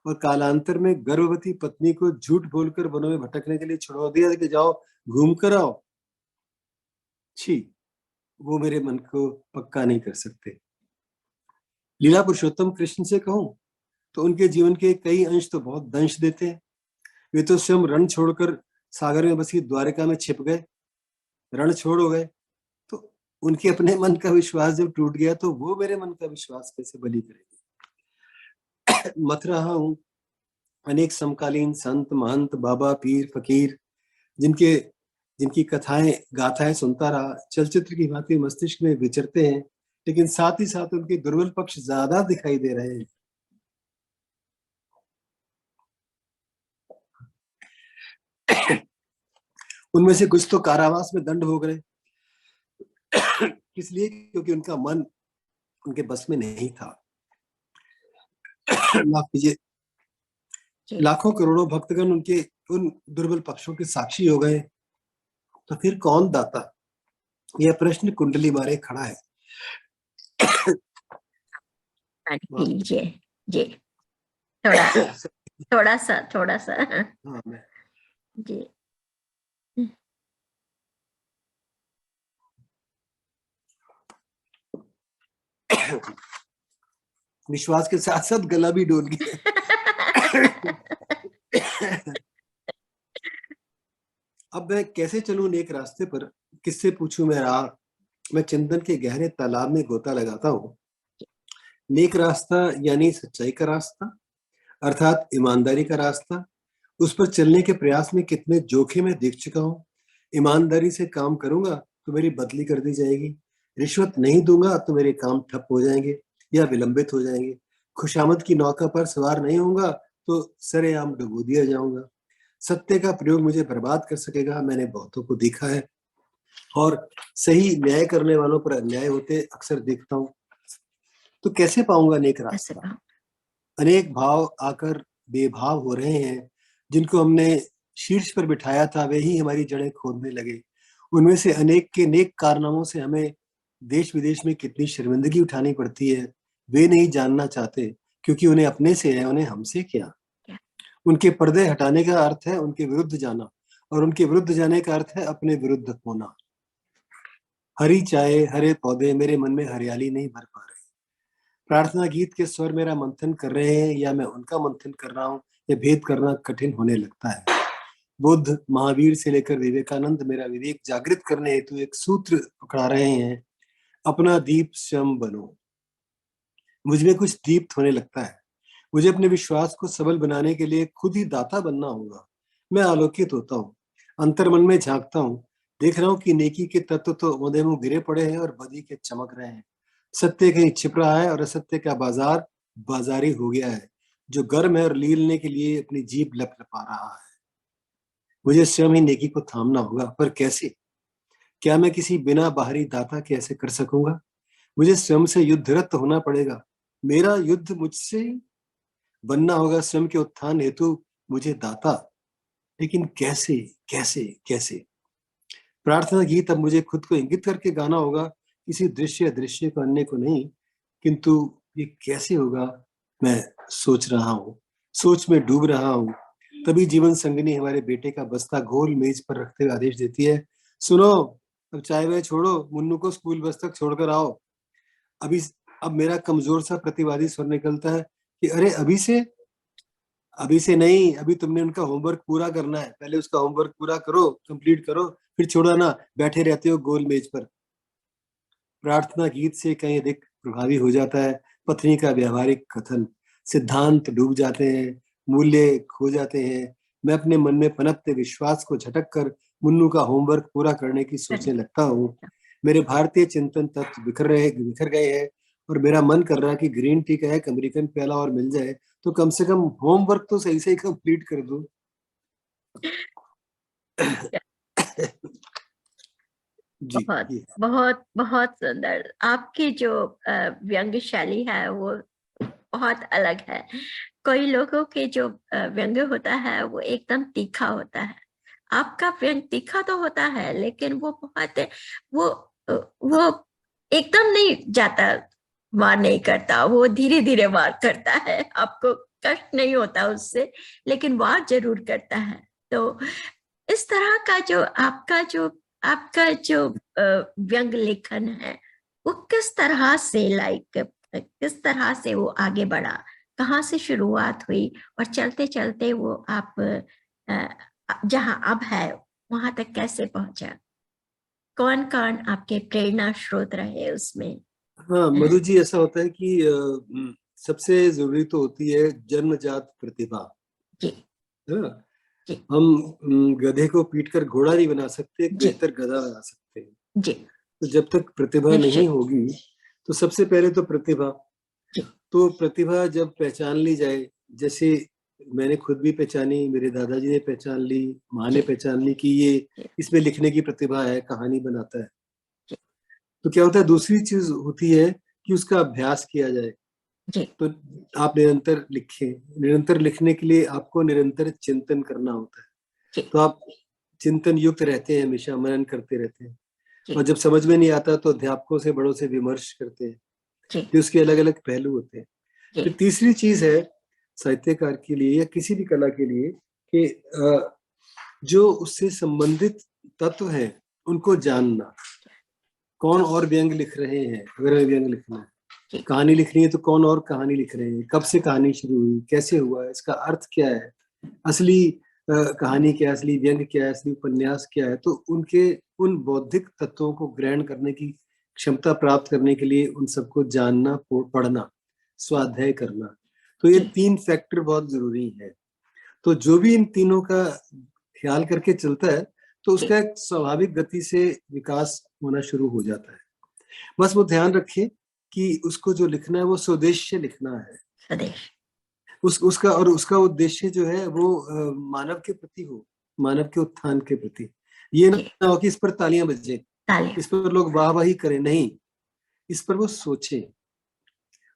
और कालांतर में गर्भवती पत्नी को झूठ बोलकर वनों में भटकने के लिए छोड़ दिया कि जाओ घूम कर आओ। छी, वो मेरे मन को पक्का नहीं कर सकते। लीला पुरुषोत्तम कृष्ण से कहूं तो उनके जीवन के कई अंश तो बहुत दंश देते हैं। वे तो स्वयं रण छोड़कर सागर में बसी द्वारिका में छिप गए, रण छोड़ हो गए। तो उनके अपने मन का विश्वास जब टूट गया, तो वो मेरे मन का विश्वास कैसे बलि करेंगे। मत रहा हूं अनेक समकालीन संत महंत बाबा पीर फकीर जिनकी कथाएं गाथाएं सुनता रहा, चलचित्र की भांति मस्तिष्क में विचरते हैं, लेकिन साथ ही साथ उनके दुर्बल पक्ष ज्यादा दिखाई दे रहे हैं। उनमें से कुछ तो कारावास में दंड भोग रहे, इसलिए क्योंकि उनका मन उनके बस में नहीं था। माफ कीजिए, लाखों करोड़ों भक्तगण उनके उन दुर्बल पक्षों के साक्षी हो गए, तो फिर कौन दाता। यह प्रश्न कुंडली मारे खड़ा है। जी जी, थोड़ा सा हाँ, मैं जी। विश्वास के साथ साथ गला भी डोल गया। अब मैं कैसे चलूं नेक रास्ते पर, किससे पूछूं मैं राह। मैं चंदन के गहरे तालाब में गोता लगाता हूँ। नेक रास्ता यानी सच्चाई का रास्ता, अर्थात ईमानदारी का रास्ता। उस पर चलने के प्रयास में कितने जोखिम मैं देख चुका हूँ। ईमानदारी से काम करूंगा तो मेरी बदली कर दी जाएगी, रिश्वत नहीं दूंगा तो मेरे काम ठप हो जाएंगे या विलंबित हो जाएंगे, खुशामद की नौका पर सवार नहीं होऊंगा तो सरेआम डुबो दिया जाऊंगा। सत्य का प्रयोग मुझे बर्बाद कर सकेगा, मैंने बहुतों को देखा है, और सही न्याय करने वालों पर अन्याय होते अक्सर देखता हूँ। तो कैसे पाऊंगा नेक रास्ता। अनेक भाव आकर बेभाव हो रहे हैं, जिनको हमने शीर्ष पर बिठाया था वे ही हमारी जड़ें खोदने लगे। उनमें से अनेक के नेक कारनामों से हमें देश विदेश में कितनी शर्मिंदगी उठानी पड़ती है, वे नहीं जानना चाहते, क्योंकि उन्हें अपने से है, उन्हें हमसे क्या। उनके पर्दे हटाने का अर्थ है उनके विरुद्ध जाना, और उनके विरुद्ध जाने का अर्थ है अपने विरुद्ध होना। हरी चाय हरे पौधे मेरे मन में हरियाली नहीं भर पा रहे। प्रार्थना गीत के स्वर मेरा मंथन कर रहे हैं या मैं उनका मंथन कर रहा हूँ, यह भेद करना कठिन होने लगता है। बुद्ध महावीर से लेकर विवेकानंद मेरा विवेक जागृत करने हेतु एक सूत्र पकड़ा रहे हैं, अपना दीप स्वयं बनो। मुझमें कुछ दीप्त होने लगता है। मुझे अपने विश्वास को सबल बनाने के लिए खुद ही दाता बनना होगा। मैं आलोकित होता हूँ, अंतर्मन में झांकता हूँ, देख रहा हूँ कि नेकी के तत्व तो औंधे मुंह गिरे पड़े हैं और बदी के चमक रहे हैं। सत्य कहीं छिप रहा है और असत्य का बाजार बाजारी हो गया है, जो गर्म है और लीलने के लिए अपनी जीभ लपलपा रहा है। मुझे स्वयं ही नेकी को थामना होगा, पर कैसे। क्या मैं किसी बिना बाहरी दाता के ऐसे कर सकूंगा। मुझे स्वयं से युद्धरत होना पड़ेगा। मेरा युद्ध मुझसे, बनना होगा स्वयं के उत्थान हेतु मुझे दाता, लेकिन कैसे कैसे कैसे। प्रार्थना गीत अब मुझे खुद को इंगित करके गाना होगा, किसी दृश्य या दृश्य को, अन्य को नहीं, किंतु ये कैसे होगा मैं सोच रहा हूँ, सोच में डूब रहा हूँ। तभी जीवन संगिनी हमारे बेटे का बस्ता घोल मेज पर रखते हुए आदेश देती है, सुनो अब चाय वाय छोड़ो, मुन्नू को स्कूल बस तक छोड़कर आओ। अभी अब मेरा कमजोर सा प्रतिवादी स्वर निकलता है कि अरे अभी से नहीं, अभी तुमने उनका होमवर्क पूरा करना है, पहले उसका होमवर्क पूरा करो, कंप्लीट करो, फिर छोड़ो ना, बैठे रहते हो गोल मेज पर। प्रार्थना गीत से कहीं अधिक प्रभावी हो जाता है पत्नी का व्यवहारिक कथन। सिद्धांत डूब जाते हैं, मूल्य खो जाते हैं। मैं अपने मन में पनपते विश्वास को झटक कर मुन्नू का होमवर्क पूरा करने की सोचने लगता हूँ। मेरे भारतीय चिंतन तत्व बिखर गए हैं और मेरा मन कर रहा है कि ग्रीन टी का एक अमेरिकन प्याला और मिल जाए तो कम से कम होमवर्क तो सही से कंप्लीट कर दूं। जी बहुत ये बहुत बहुत सुंदर। आपकी जो व्यंग शैली है वो बहुत अलग है। कई लोगों के जो व्यंग होता है वो एकदम तीखा होता है, आपका व्यंग तीखा तो होता है लेकिन वो बहुत वो वो एकदम नहीं जाता, वार नहीं करता, वो धीरे धीरे वार करता है, आपको कष्ट नहीं होता उससे, लेकिन वार जरूर करता है। तो इस तरह का जो आपका जो व्यंग लेखन है वो किस तरह से किस तरह से वो आगे बढ़ा, कहाँ से शुरुआत हुई और चलते चलते वो आप जहाँ अब है वहां तक कैसे पहुंचा? कौन कौन आपके प्रेरणा स्रोत रहे उसमें? हाँ मधु जी, ऐसा होता है कि सबसे जरूरी तो होती है जन्मजात प्रतिभा। जी है ना? जी हम गधे को पीटकर घोड़ा नहीं बना सकते, एक जी बेहतर गधा बना सकते हैं। जी तो जब तक प्रतिभा नहीं निश्चित होगी तो सबसे पहले तो प्रतिभा, जी तो प्रतिभा जब पहचान ली जाए, जैसे मैंने खुद भी पहचानी, मेरे दादाजी ने पहचान ली, माँ ने जी पहचान ली कि ये जी इसमें लिखने की प्रतिभा है, कहानी बनाता है, जी तो क्या होता है, दूसरी चीज होती है कि उसका अभ्यास किया जाए। जी तो आप निरंतर लिखें, निरंतर लिखने के लिए आपको निरंतर चिंतन करना होता है। जी तो आप चिंतन युक्त रहते हैं, हमेशा मनन करते रहते हैं, जी और जब समझ में नहीं आता तो अध्यापकों से, बड़ों से विमर्श करते हैं जी कि उसके अलग अलग पहलू होते हैं। जी फिर तीसरी चीज है साहित्यकार के लिए या किसी भी कला के लिए कि जो उससे संबंधित तत्व हैं उनको जानना। कौन और व्यंग लिख रहे हैं, अगर हमें व्यंग लिखना है, जी कहानी लिखनी है तो कौन और कहानी लिख रहे हैं, कब से कहानी शुरू हुई, कैसे हुआ, इसका अर्थ क्या है, असली कहानी क्या है, असली व्यंग क्या है, असली उपन्यास क्या है। तो उनके उन बौद्धिक तत्वों को ग्रहण करने की क्षमता प्राप्त करने के लिए उन सबको जानना, पढ़ना, स्वाध्याय करना, तो ये जी तीन फैक्टर बहुत जरूरी है। तो जो भी इन तीनों का ख्याल करके चलता है तो जी उसका एक स्वाभाविक गति से विकास होना शुरू हो जाता है। बस वो ध्यान रखिए कि उसको जो लिखना है वो स्वदेश्य लिखना है, स्वदेश उसका उद्देश्य जो है वो मानव के प्रति हो, मानव के उत्थान के प्रति। ये जी ना हो कि इस पर तालियां बजे, तालियां इस पर लोग वाहवाही करें, नहीं, इस पर वो सोचे,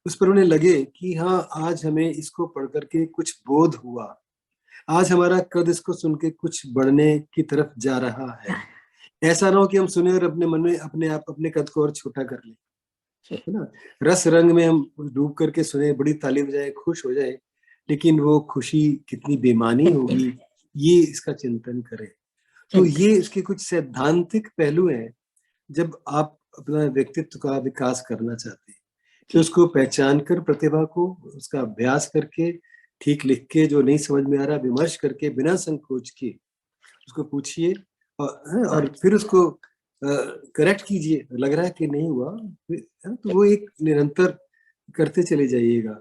उस पर उन्हें लगे कि हाँ आज हमें इसको पढ़ करके कुछ बोध हुआ, आज हमारा कद इसको सुन के कुछ बढ़ने की तरफ जा रहा है। ऐसा ना हो कि हम सुने और अपने मन में अपने कद को और छोटा कर लें, जी है ना। रस रंग में हम डूब करके सुने, बड़ी ताली बजाए, खुश हो जाए, लेकिन वो खुशी कितनी बेमानी कितने होगी, ये इसका चिंतन करें। तो चिंतन ये इसके कुछ सैद्धांतिक पहलू हैं जब आप अपना व्यक्तित्व का विकास करना चाहते हैं, कि जी उसको पहचान कर, प्रतिभा को, उसका अभ्यास करके, ठीक लिख के, जो नहीं समझ में आ रहा विमर्श करके, बिना संकोच के उसको पूछिए, और और फिर उसको करेक्ट कीजिए, लग रहा है कि नहीं हुआ, तो वो एक निरंतर करते चले जाइएगा।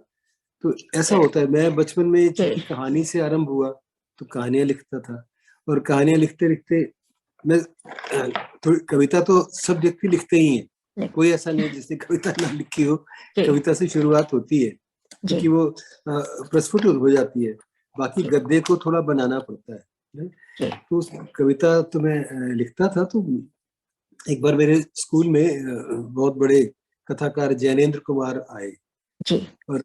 तो ऐसा होता है। मैं बचपन में चूंकि जी कहानी से आरंभ हुआ तो कहानियां लिखता था, और कहानियां लिखते लिखते मैं तो कविता तो सब व्यक्ति लिखते ही हैं, कोई ऐसा नहीं जिसने कविता ना लिखी हो। जी कविता से शुरुआत होती है जी क्योंकि वो प्रस्फुटित हो जाती है, बाकी जी गद्य को थोड़ा बनाना पड़ता है। जी तो उस कविता तो मैं लिखता था। तो एक बार मेरे स्कूल में बहुत बड़े कथाकार जैनेन्द्र कुमार आए, जी। और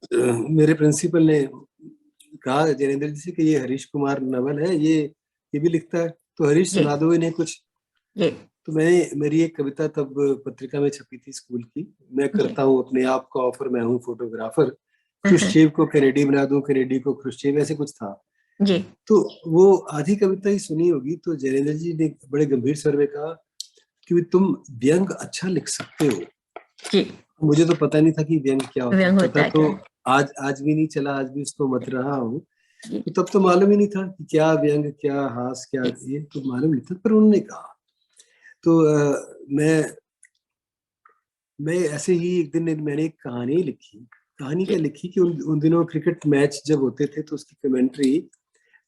मेरे प्रिंसिपल ने कहा जैनेंद्र जी से कि ये हरीश कुमार नवल है, ये भी लिखता है, तो हरीश जी। सुना दो इन्हें कुछ। जी। तो मेरी एक कविता तब पत्रिका में छपी थी स्कूल की, मैं जी। करता हूँ अपने आप को ऑफर, मैं हूँ फोटोग्राफर, क्रुश्चेव को कैनेडी बना दूं, कैनेडी को क्रुश्चेव, ऐसे कुछ था। जी। तो वो आधी कविता ही सुनी होगी, तो जैनेंद्र जी ने बड़े गंभीर स्वर में कहा कि तुम व्यंग अच्छा लिख सकते हो। जी। मुझे तो पता नहीं था कि व्यंग क्या होता है, व्यंग पता होता तो क्या? आज भी नहीं चला, आज भी उसको मत रहा हूँ। जी। तो तब तो मालूम ही नहीं था कि क्या व्यंग, क्या हास, क्या, ये तो मालूम नहीं था, पर उन्होंने कहा। तो मैं ऐसे ही एक दिन मैंने एक कहानी लिखी। कहानी क्या लिखी कि उन दिनों क्रिकेट मैच जब होते थे तो उसकी कमेंट्री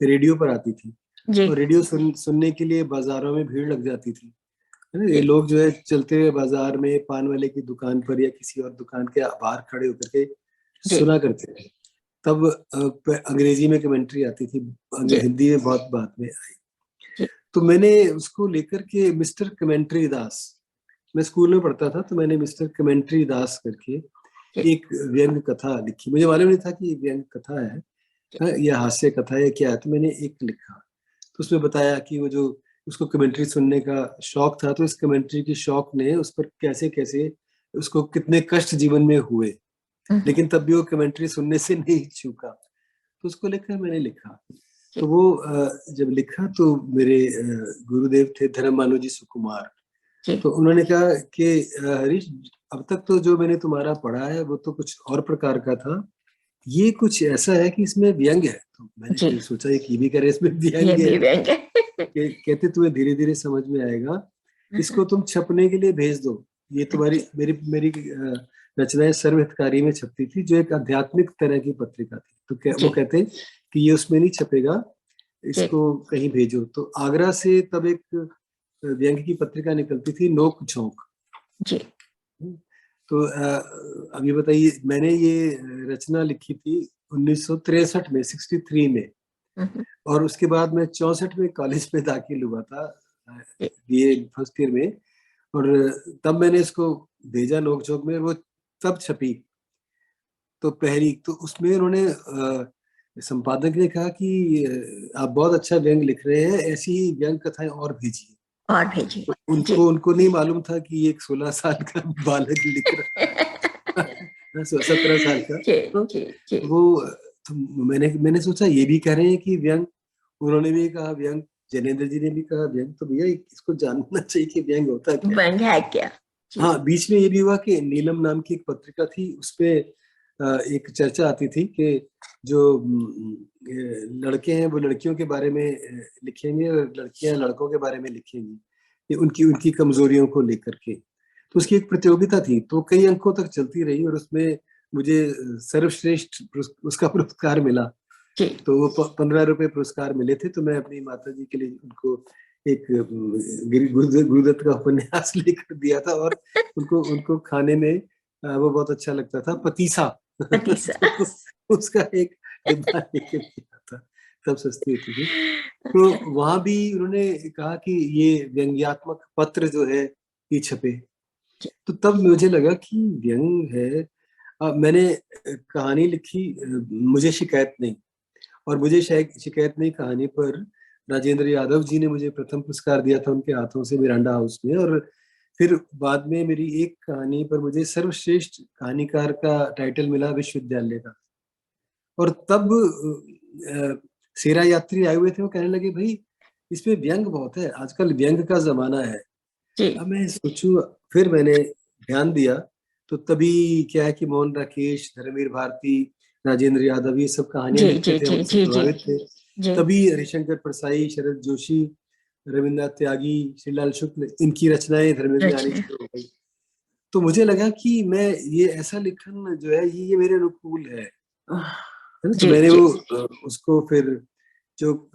रेडियो पर आती थी, जी। और रेडियो सुनने के लिए बाजारों में भीड़ लग जाती थी, है ना। ये जी। लोग जो है चलते हुए बाजार में पान वाले की दुकान पर या किसी और दुकान के बाहर खड़े होकर के जी। सुना करते थे। तब अंग्रेजी में कमेंट्री आती थी, जी। हिंदी में बहुत बाद में आई। जी। तो मैंने उसको लेकर के मिस्टर कमेंट्री दास, मैं स्कूल में पढ़ता था, तो मैंने मिस्टर कमेंट्री दास करके जी। एक व्यंग कथा लिखी। मुझे मालूम नहीं था कि ये व्यंग कथा है, या हास्य कथा है, क्या है। तो मैंने एक लिखा, तो उसमें बताया कि वो जो उसको कमेंट्री सुनने का शौक था, तो इस कमेंट्री की शौक ने उस पर कैसे कैसे उसको कितने कष्ट जीवन में हुए, लेकिन तब भी वो कमेंट्री सुनने से नहीं चूका। तो उसको लेकर मैंने लिखा। तो वो जब लिखा तो मेरे गुरुदेव थे धर्म मानुजी सुकुमार, जी। तो उन्होंने कहा कि हरीश, अब तक तो जो मैंने तुम्हारा पढ़ा है वो तो कुछ और प्रकार का था, ये कुछ ऐसा है कि इसमें व्यंग है। तो मैंने जी। फिर सोचा ये भी करे इसमें ये व्यंग भी है। व्यंग है। कहते तुम्हें धीरे धीरे समझ में आएगा, इसको तुम छपने के लिए भेज दो। ये तुम्हारी मेरी मेरी रचनाएं सर्वहितकारी में छपती थी, जो एक आध्यात्मिक तरह की पत्रिका थी। तो वो जी। कहते कि ये उसमें नहीं छपेगा, जी। इसको कहीं भेजो। तो आगरा से तब एक व्यंग की पत्रिका निकलती थी, नोक झोंक। जी। तो अब ये बताइए, मैंने ये रचना लिखी थी 1963 में, 63 में, और उसके बाद मैं 64 में कॉलेज में दाखिल हुआ था, बीए फर्स्ट ईयर में। और तब मैंने इसको भेजा नोक झोंक में, वो तब छपी। तो पहली तो उसमें उन्होंने संपादक ने कहा कि आप बहुत अच्छा व्यंग लिख रहे हैं, ऐसी ही व्यंग कथाएं और भेजिए। और भेजिए। तो जी। उनको नहीं मालूम था कि एक 16 साल का बालक लिख रहा है, 17 साल का। जी। तो जी। जी। वो तो मैंने सोचा ये भी कह रहे हैं कि व्यंग, उन्होंने भी कहा व्यंग, जैनेंद्र जी ने भी कहा व्यंग, तो भैया इसको जानना चाहिए कि व्यंग होता क्या है। व्यंग है क्या? जी। हाँ, बीच में ये भी हुआ कि नीलम नाम की एक पत्रिका थी, उसपे एक चर्चा आती थी कि जो लड़के हैं वो लड़कियों के बारे में लिखेंगे, और लड़कियां लड़कों के बारे में लिखेंगी, ये उनकी उनकी कमजोरियों को लेकर के। तो उसकी एक प्रतियोगिता थी, तो कई अंकों तक चलती रही, और उसमें मुझे सर्वश्रेष्ठ उसका पुरस्कार मिला। जी। तो वो 15 रुपए पुरस्कार मिले थे। तो मैं अपनी माता जी के लिए उनको एक गुरुदत्त का उपन्यास लेकर दिया था, और उनको उनको खाने में वो बहुत अच्छा लगता था, पतीसा। पतीसा। तो उसका एक डिब्बा लेकर दिया था, तब सस्ती होती थी। तो वहां भी उन्होंने कहा कि ये व्यंग्यात्मक पत्र जो है ये छपे। तो तब मुझे लगा कि व्यंग है। मैंने कहानी लिखी, मुझे शिकायत नहीं, और मुझे शिकायत नहीं कहानी पर राजेंद्र यादव जी ने मुझे प्रथम पुरस्कार दिया था उनके हाथों से मिरांडा हाउस में। और फिर बाद में मेरी एक कहानी पर मुझे सर्वश्रेष्ठ कहानीकार का टाइटल मिला विश्वविद्यालय का। और तब सेरा यात्री आए हुए थे, वो कहने लगे भाई इसमें व्यंग बहुत है, आजकल व्यंग का जमाना है। जी। अब मैं सोचूं, फिर मैंने ध्यान दिया, तो तभी क्या है कि मोहन राकेश, धर्मवीर भारती, राजेंद्र यादव ये सब कहानियां जी। लिखते जी। थे, हम जी। उनसे जी। जी। प्रभावित थे। जी। तभी हरिशंकर परसाई, शरद जोशी, रविन्द्रनाथ त्यागी, श्रीलाल शुक्ल, इनकी रचनाएं धर्म में आनी रचना। शुरू हो गई। तो मुझे लगा कि मैं ये ऐसा लिखन जो है ये मेरे अनुकूल है ना। तो जी। मैंने जी। वो उसको फिर, जो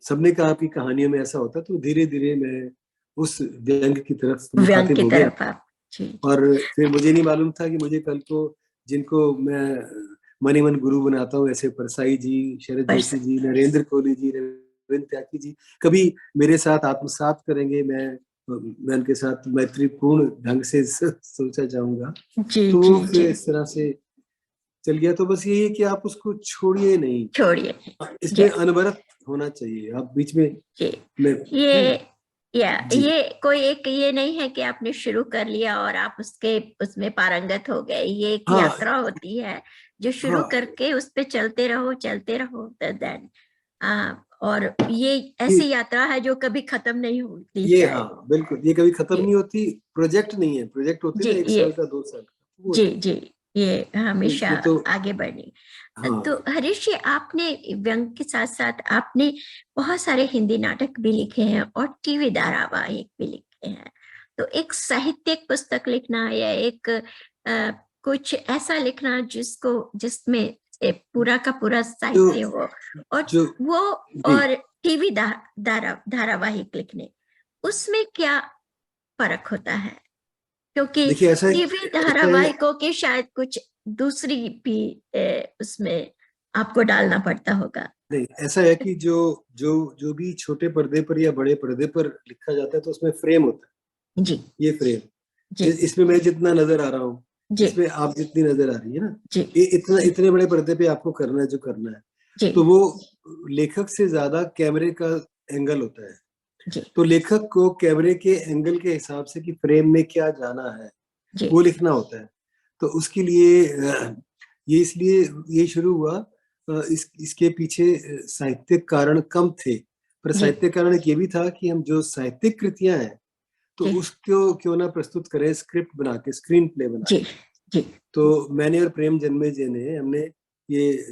सबने कहा कि कहानियों में ऐसा होता, तो धीरे धीरे मैं उस व्यंग की तरफ व्यंग मुखातिब की हो गया। तरफ आप। जी। और फिर मुझे नहीं मालूम था कि मुझे कल को जिनको मैं मन ही मन गुरु बनाता हूँ, ऐसे परसाई जी, शरद बस। जोशी जी, नरेंद्र कोहली जी, रविंद्र त्यागी जी, कभी मेरे साथ आत्मसात करेंगे। मैं उनके साथ मैत्रीपूर्ण ढंग से सोचा जाऊंगा। जी। तो जी। वो फिर जी। इस तरह से चल गया, तो बस यही है कि आप उसको छोड़िए नहीं, छोड़िए। इसमें जी अनवरत होना चाहिए। आप बीच में जी। में जी ये कोई एक ये नहीं है कि आपने शुरू कर लिया और आप उसमें पारंगत हो गए। ये एक हाँ यात्रा होती है जो शुरू हाँ करके उस पे चलते रहो देन और ये ये ऐसी यात्रा है जो कभी खत्म नहीं होती ये शायद। हाँ बिल्कुल, ये कभी खत्म जी नहीं होती। प्रोजेक्ट नहीं है, प्रोजेक्ट होते जी ना 1 साल का 2 साल का, वो जी नहीं। जी, ये हमेशा ये तो आगे बढ़नी। तो हाँ हरीश जी, आपने व्यंग के साथ साथ आपने बहुत सारे हिंदी नाटक भी लिखे हैं और टीवी धारावाहिक भी लिखे हैं। तो एक साहित्यिक पुस्तक लिखना या एक कुछ ऐसा लिखना जिसमें पूरा का पूरा जो साहित्य हो, और जो वो जी और टीवी धारावाहिक लिखने, उसमें क्या फर्क होता है? क्योंकि देखिए ऐसा टीवी ऐसा है धारावाहिकों के शायद कुछ दूसरी भी उसमें आपको डालना पड़ता होगा। नहीं, ऐसा है कि जो जो जो भी छोटे पर्दे पर या बड़े पर्दे पर लिखा जाता है तो उसमें फ्रेम होता जी है। ये फ्रेम, जी इसमें मैं जितना नजर आ रहा हूँ, जी इसमें आप जितनी नजर आ रही है ना, जी ये इतने बड़े पर्दे पे आपको करना है जो करना है। जी तो वो लेखक से ज्यादा कैमरे का एंगल होता है। जी तो लेखक को कैमरे के एंगल के हिसाब से कि फ्रेम में क्या जाना है जी वो लिखना होता है। तो उसके लिए ये इसलिए ये शुरू हुआ, इसके पीछे साहित्यिक कारण कम थे, पर जी साहित्यिक कारण एक ये भी था कि हम जो साहित्यिक कृतियां हैं तो जी उसको क्यों ना प्रस्तुत करें स्क्रिप्ट बना के, स्क्रीन प्ले बना जी के। जी तो मैंने और प्रेम जन्मेजय ने हमने ये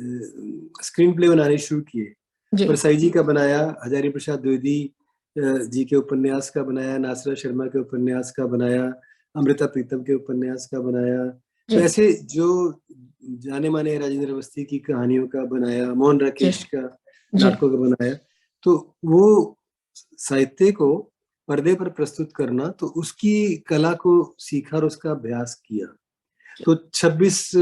स्क्रीन प्ले बनाने शुरू किए। जी परसाई जी का बनाया, हजारी प्रसाद द्विवेदी जी के उपन्यास का बनाया, नासरा शर्मा के उपन्यास का बनाया, अमृता प्रीतम के उपन्यास का बनाया। तो जी ऐसे जो जाने माने राजेंद्र अवस्थी की कहानियों का बनाया, मोहन जी राकेश का जी नाटकों का बनाया। तो वो साहित्य को पर्दे पर प्रस्तुत करना, तो उसकी कला को सीखा और उसका अभ्यास किया। तो 26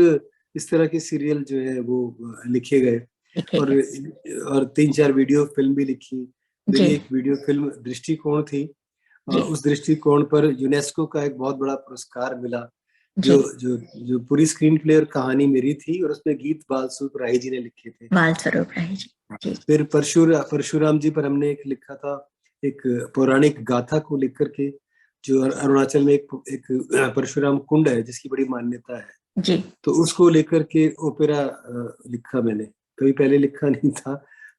इस तरह के सीरियल जो है वो लिखे गए, लिखे और गए। 3-4 वीडियो फिल्म भी लिखी। जी मेरी एक वीडियो फिल्म दृष्टिकोण थी, जी उस दृष्टिकोण पर यूनेस्को का एक बहुत बड़ा पुरस्कार मिला। जी, जो जो जो पूरी स्क्रीन प्ले और कहानी मेरी थी, और उसमें गीत बालसूप राही जी ने लिखे थे। बाल स्वरूप राय जी। जी फिर परशुराम जी पर हमने एक लिखा था, एक पौराणिक गाथा को लिख करके, जो अरुणाचल में एक परशुराम कुंड है जिसकी बड़ी मान्यता है। जी तो उसको लेकर के ओपेरा लिखा मैंने, कभी पहले लिखा नहीं था,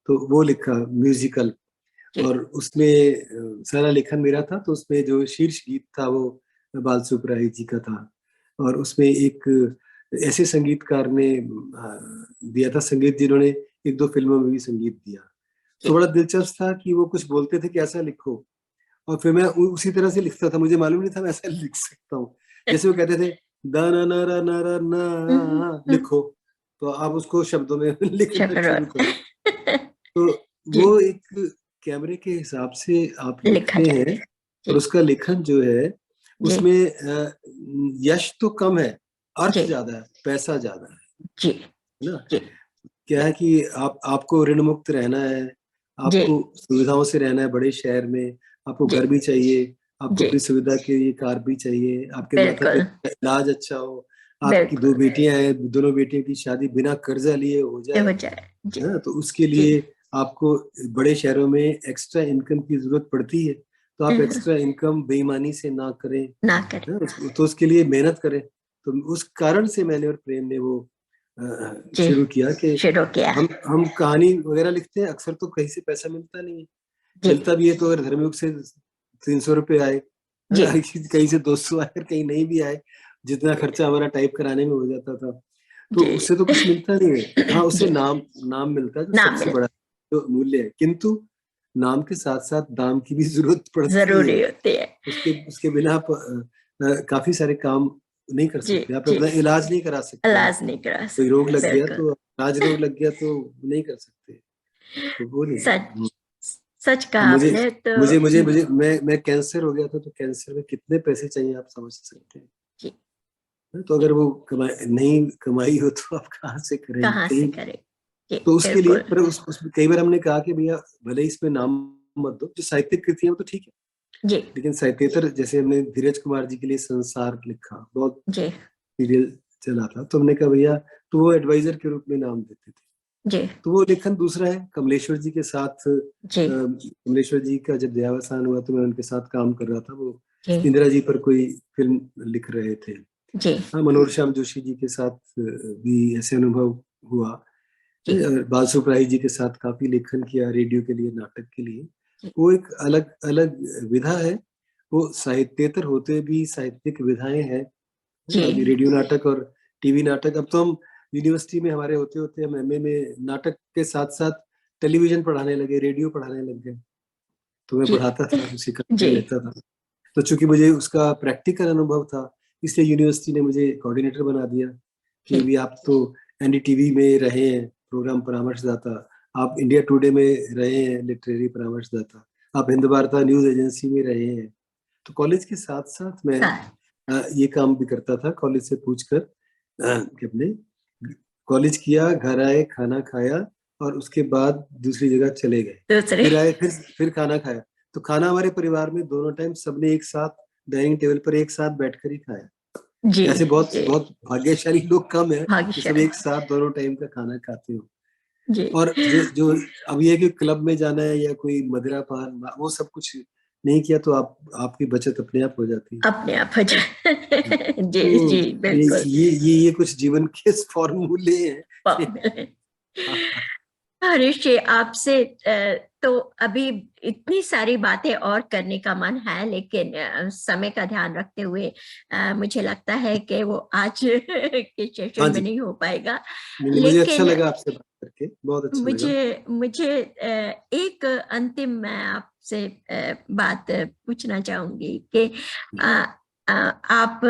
तो वो लिखा म्यूजिकल। जी और उसमें सारा लेखन मेरा था। तो उसमें जो शीर्ष गीत था वो बाल सुब्राही जी का था, और उसमें एक ऐसे संगीतकार ने दिया था संगीत जिन्होंने 1-2 फिल्मों में भी संगीत दिया। तो बड़ा दिलचस्प था कि वो कुछ बोलते थे कि ऐसा लिखो, और फिर मैं उसी तरह से लिखता था। मुझे मालूम नहीं था मैं ऐसा लिख सकता हूँ। जैसे वो कहते थे दा ना ना रा ना रा ना लिखो, तो आप उसको शब्दों में लिखना शुरू करो। तो जी, वो एक कैमरे के हिसाब से आप लिखा लिखते जाए। हैं, और जी उसका लेखन जो है जी उसमें यश तो कम है, अर्थ जी ज्यादा है, पैसा ज्यादा जी है ना। जी क्या है कि आपको ऋण मुक्त रहना है, जी आपको सुविधाओं से रहना है बड़े शहर में, आपको जी घर भी चाहिए, आपको जी, अपनी सुविधा के लिए कार भी चाहिए, आपके माता बिल्कुल पिता का इलाज अच्छा हो, आपकी 2 बिल्कुल। बेटियां हैं, दोनों बेटियों की शादी बिना कर्जा लिए हो ये जाए, हो जाए। जी है ना। तो उसके जी लिए आपको बड़े शहरों में एक्स्ट्रा इनकम की जरूरत पड़ती है। तो आप एक्स्ट्रा इनकम बेईमानी से ना करें, ना करें। है, तो उसके लिए मेहनत करें। तो उस कारण से मैंने और प्रेम ने वो जी, शुरू किया कि शुरू किया। हम कहानी वगैरह लिखते हैं, अक्सर तो कहीं से पैसा मिलता नहीं है। जी मिलता भी है तो अगर धर्मयुग से 300 रुपये आए, जी कहीं से 200 आए, और कहीं नहीं भी आए, जितना खर्चा हमारा टाइप कराने में हो जाता था, तो जी उससे तो कुछ मिलता नहीं है। हाँ, उससे जी, नाम नाम मिलता है जो नाम सबसे मिल बड़ा जो मूल्य है, किंतु नाम के साथ साथ दाम की भी जरूरत पड़ती है। जरूरी होती है। उसके उसके बिना आप काफी सारे काम नहीं कर जी सकते। आप जी, अपना इलाज नहीं करा सकते हैं। इलाज नहीं करा कोई रोग सकते, लग गया बिल्कुल। तो, राजरोग लग गया तो नहीं कर सकते, तो वो नहीं है। सच, सच कहा मुझे आपने तो। मुझे मुझे मुझे मैं कैंसर हो गया था, तो कैंसर में कितने पैसे चाहिए आप समझ सकते हैं। जी, तो अगर वो नहीं कमाई हो तो आप कहाँ से करेंगे कहाँ से कहीं। करें। जी तो उसके लिए बिल्कुल। पर उसमें कई बार हमने कहा कि भैया भले ही इसमें नाम मत दो, जो साहित्यिक कृति है वो तो ठीक है, जी लेकिन साहित्येतर जैसे हमने धीरज कुमार जी के लिए संसार लिखा, बहुत जी सीरियल चला था, तो हमने कहा भैया, तो वो एडवाइजर के रूप में नाम देते थे। जी तो वो लेखन दूसरा है। कमलेश्वर जी के साथ, जी कमलेश्वर जी का जब देहावसान हुआ तो मैं उनके साथ काम कर रहा था। वो जी इंदिरा जी पर कोई फिल्म लिख रहे थे। जी हाँ, मनोहर श्याम जोशी जी के साथ भी ऐसे अनुभव हुआ। जी बाल सुब्राही जी के साथ काफी लेखन किया, रेडियो के लिए, नाटक के लिए। जी। वो एक अलग अलग विधा है। वो साहित्येतर होते भी साहित्यिक विधाएं हैं। जी अभी रेडियो नाटक और टीवी नाटक, अब तो हम यूनिवर्सिटी में हमारे होते होते हम एमए में नाटक के साथ साथ टेलीविजन पढ़ाने लगे, रेडियो पढ़ाने लग गए। तो मैं जी पढ़ाता था, सिखाते जी रहता था। तो चूंकि मुझे उसका प्रैक्टिकल अनुभव था, इसलिए यूनिवर्सिटी ने मुझे कोऑर्डिनेटर बना दिया कि जी भी आप तो एनडीटीवी में रहे हैं प्रोग्राम परामर्शदाता, आप इंडिया टुडे में रहे हैं लिटरेरी परामर्शदाता, आप हिंद वार्ता न्यूज एजेंसी में रहे हैं। तो कॉलेज के साथ साथ मैं सर ये काम भी करता था, कॉलेज से पूछकर कि अपने कॉलेज किया, घर आए, खाना खाया और उसके बाद दूसरी जगह चले गए। दूसरे फिर आए, फिर खाना खाया। तो खाना हमारे परिवार में दोनों टाइम सबने एक साथ डाइनिंग टेबल पर एक साथ बैठकर ही खाया। जी ऐसे बहुत जी बहुत भाग्यशाली लोग कम है कि सब भाग्यशाली एक साथ दोनों टाइम का खाना खाते हो। जी और जो जो अब ये कि क्लब में जाना है या कोई मदिरा पान, वो सब कुछ नहीं किया तो आपकी बचत अपने आप हो जाती है। अपने आप हो जाए जी तो जी बिल्कुल ये कुछ जीवन के फॉर्मूले हैं कि ऋषि आपसे तो अभी इतनी सारी बातें और करने का मन है, लेकिन समय का ध्यान रखते हुए मुझे लगता है कि वो आज के हाँ सेशन में जी, नहीं हो पाएगा। मुझे अच्छा लेकिन लगा आपसे बात करके, बहुत अच्छा लगा। मुझे मुझे एक अंतिम मैं आपसे बात पूछना चाहूंगी कि आप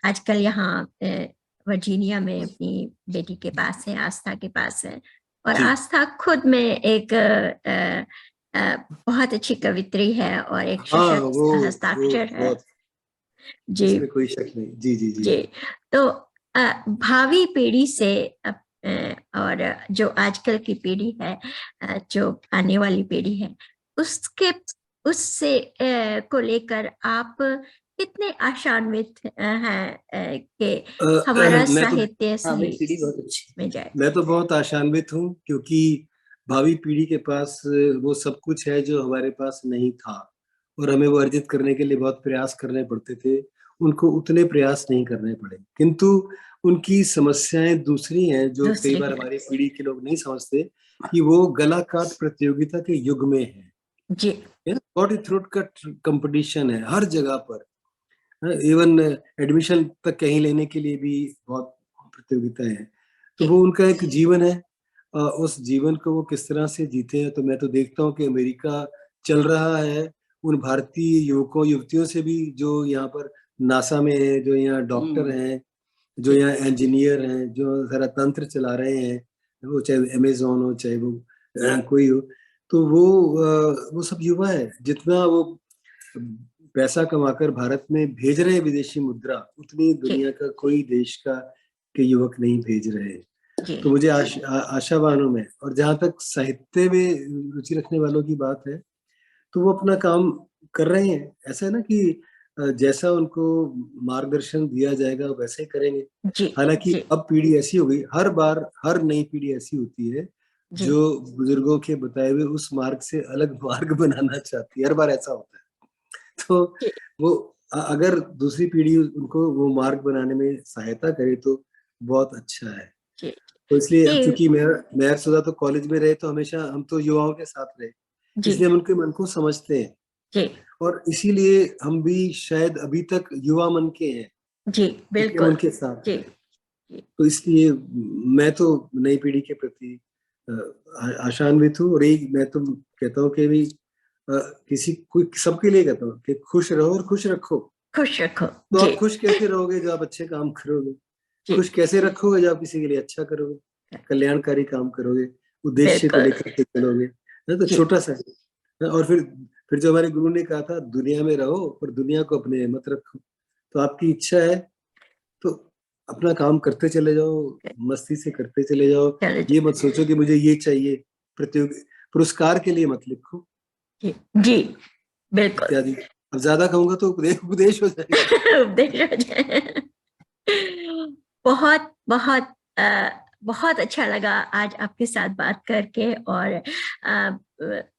आजकल यहाँ वर्जीनिया में अपनी बेटी के पास है, आस्था के पास है, और जी आस्था खुद में एक बहुत अच्छी कवित्री है और एक हाँ, सशक्त वो हस्ताक्षर है। बहुत, जी इसमें कोई शक नहीं। जी जी जी जी तो भावी पीढ़ी से और जो आजकल की पीढ़ी है, जो आने वाली पीढ़ी है, उसके उससे को लेकर आप कितने आशान्वित हैं कि हमारा मैं तो साहित्य भावी सही पीढ़ी बहुत अच्छी। में जाए। मैं तो बहुत आशान्वित हूँ, क्योंकि भावी पीढ़ी के पास वो सब कुछ है जो हमारे पास नहीं था, और हमें वो अर्जित करने के लिए बहुत प्रयास करने पड़ते थे। उनको उतने प्रयास नहीं करने पड़े, किंतु उनकी समस्याएं दूसरी हैं जो कई दूसरी बार है हमारी पीढ़ी के लोग नहीं समझते, कि वो गला काट प्रतियोगिता के युग में है। जी बॉडी थ्रोट का कंपटीशन है हर जगह पर। इवन एडमिशन तक कहीं लेने के लिए भी बहुत प्रतियोगिता है। तो जी वो उनका एक जीवन है, उस जीवन को वो किस तरह से जीते हैं। तो मैं तो देखता हूँ कि अमेरिका चल रहा है उन भारतीय युवकों युवतियों से भी, जो यहाँ पर नासा में है, जो यहाँ डॉक्टर हैं, जो जी यहाँ इंजीनियर हैं, जो सारा तंत्र चला रहे हैं, वो चाहे अमेजोन हो, चाहे वो कोई हो। तो वो सब युवा है। जितना वो पैसा कमाकर भारत में भेज रहे हैं विदेशी मुद्रा, उतनी जी दुनिया का कोई देश का के युवक नहीं भेज रहे हैं। जी तो मुझे आशावान हूं मैं। और जहां तक साहित्य में रुचि रखने वालों की बात है, तो वो अपना काम कर रहे हैं। ऐसा है ना कि जैसा उनको मार्गदर्शन दिया जाएगा वैसे ही करेंगे। जी हालांकि जी अब पीढ़ी ऐसी हो गई, हर बार हर नई पीढ़ी ऐसी होती है जी जो बुजुर्गों के बताए हुए उस मार्ग से अलग मार्ग बनाना चाहती है। हर बार ऐसा होता है। तो जी वो अगर दूसरी पीढ़ी उनको वो मार्ग बनाने में सहायता करे तो बहुत अच्छा है। जी तो इसलिए अब जी चूंकि मेहर सुधा तो कॉलेज में रहे, तो हमेशा हम तो युवाओं के साथ रहे, जी इसलिए हम उनके मन को समझते हैं। जी और इसीलिए हम भी शायद अभी तक युवा मन के हैं, जी क्योंकि हम बिल्कुल उनके साथ जी हैं। तो इसलिए मैं तो नई पीढ़ी के प्रति आशान्वित हूँ। और एक मैं तो कहता हूँ कि भी किसी कोई सबके लिए कहता हूँ कि खुश रहो और खुश रखो। खुश रखो। तो जी आप खुश कैसे रहोगे जब आप अच्छे काम करोगे? जी खुश कैसे रखोगे जब आप किसी के लिए अच्छा करोगे, कल्याणकारी काम करोगे, उद्देश्य को बिल्कुल लेकर के चलोगे। है तो जी छोटा सा है। और फिर जो हमारे गुरु ने कहा था, दुनिया में रहो पर दुनिया को अपने मत रखो। तो आपकी इच्छा है तो अपना काम करते चले जाओ, मस्ती से करते चले जाओ। चलो जी ये मत सोचो कि मुझे ये चाहिए, प्रतियोगी पुरस्कार के लिए मत लिखो जी जी बिल्कुल इत्यादि। अब ज्यादा कहूंगा तो उपदेश उपदेश हो जाएगा। उपदेश हो जाए। बहुत बहुत बहुत अच्छा लगा आज आपके साथ बात करके, और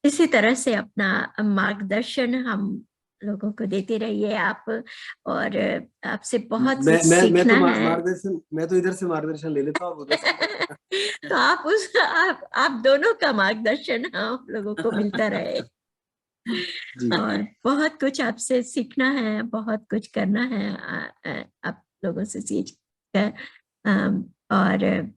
इसी तरह से अपना मार्गदर्शन हम लोगों को देते रहिए आप, और आपसे बहुत कुछ मैं तो सीखना है। मार्गदर्शन, मैं तो इधर से मार्गदर्शन ले लेता हूँ, आप उधर से। तो आप दोनों का मार्गदर्शन हम लोगों को मिलता रहे। जी और बहुत कुछ आपसे सीखना है, बहुत कुछ करना है आप लोगों से सीख कर। और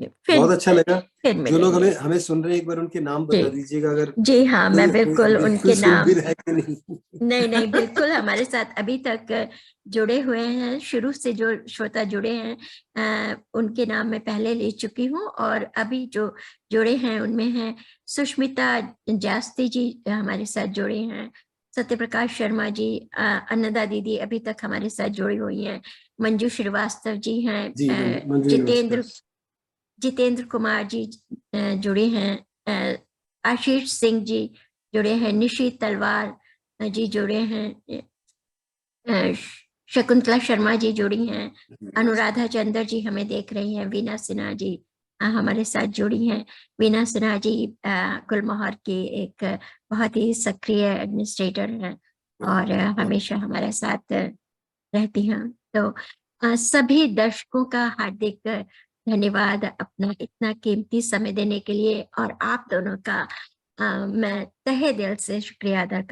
फिर बहुत अच्छा लगा। फिर जो लोग मिलेंगे। हमें सुन रहे हैं, एक बार उनके नाम बता जी दीजिएगा, अगर जी हाँ, मैं बिल्कुल उनके सुन नाम, भी रहा है कि नहीं। नहीं नहीं, बिल्कुल हमारे साथ अभी तक जुड़े हुए हैं, शुरू से जो श्रोता जुड़े हैं उनके नाम मैं पहले ले चुकी हूँ, और अभी जो जुड़े हैं उनमें हैं सुष्मिता जास्ती जी हमारे साथ जुड़े हैं, सत्य प्रकाश शर्मा जी, अन्नदा दीदी अभी तक हमारे साथ जुड़ी हुई हैं, मंजू श्रीवास्तव जी हैं, जी मंजूरी जितेंद्र कुमार जी जुड़े हैं, आशीष सिंह जी जुड़े हैं, निशी तलवार जी जुड़े हैं, शकुंतला शर्मा जी जुड़ी हैं, अनुराधा चंद्र जी हमें देख रही हैं, वीना सिन्हा जी हमारे साथ जुड़ी हैं। वीना सिन्हा जी गुलमोहर की एक बहुत ही सक्रिय एडमिनिस्ट्रेटर हैं, और हमेशा हमारे साथ रहती हैं। तो सभी दर्शकों का हार्दिक धन्यवाद अपना इतना कीमती समय देने के लिए, और आप दोनों का मैं तहे दिल से शुक्रिया अदा करती हूँ।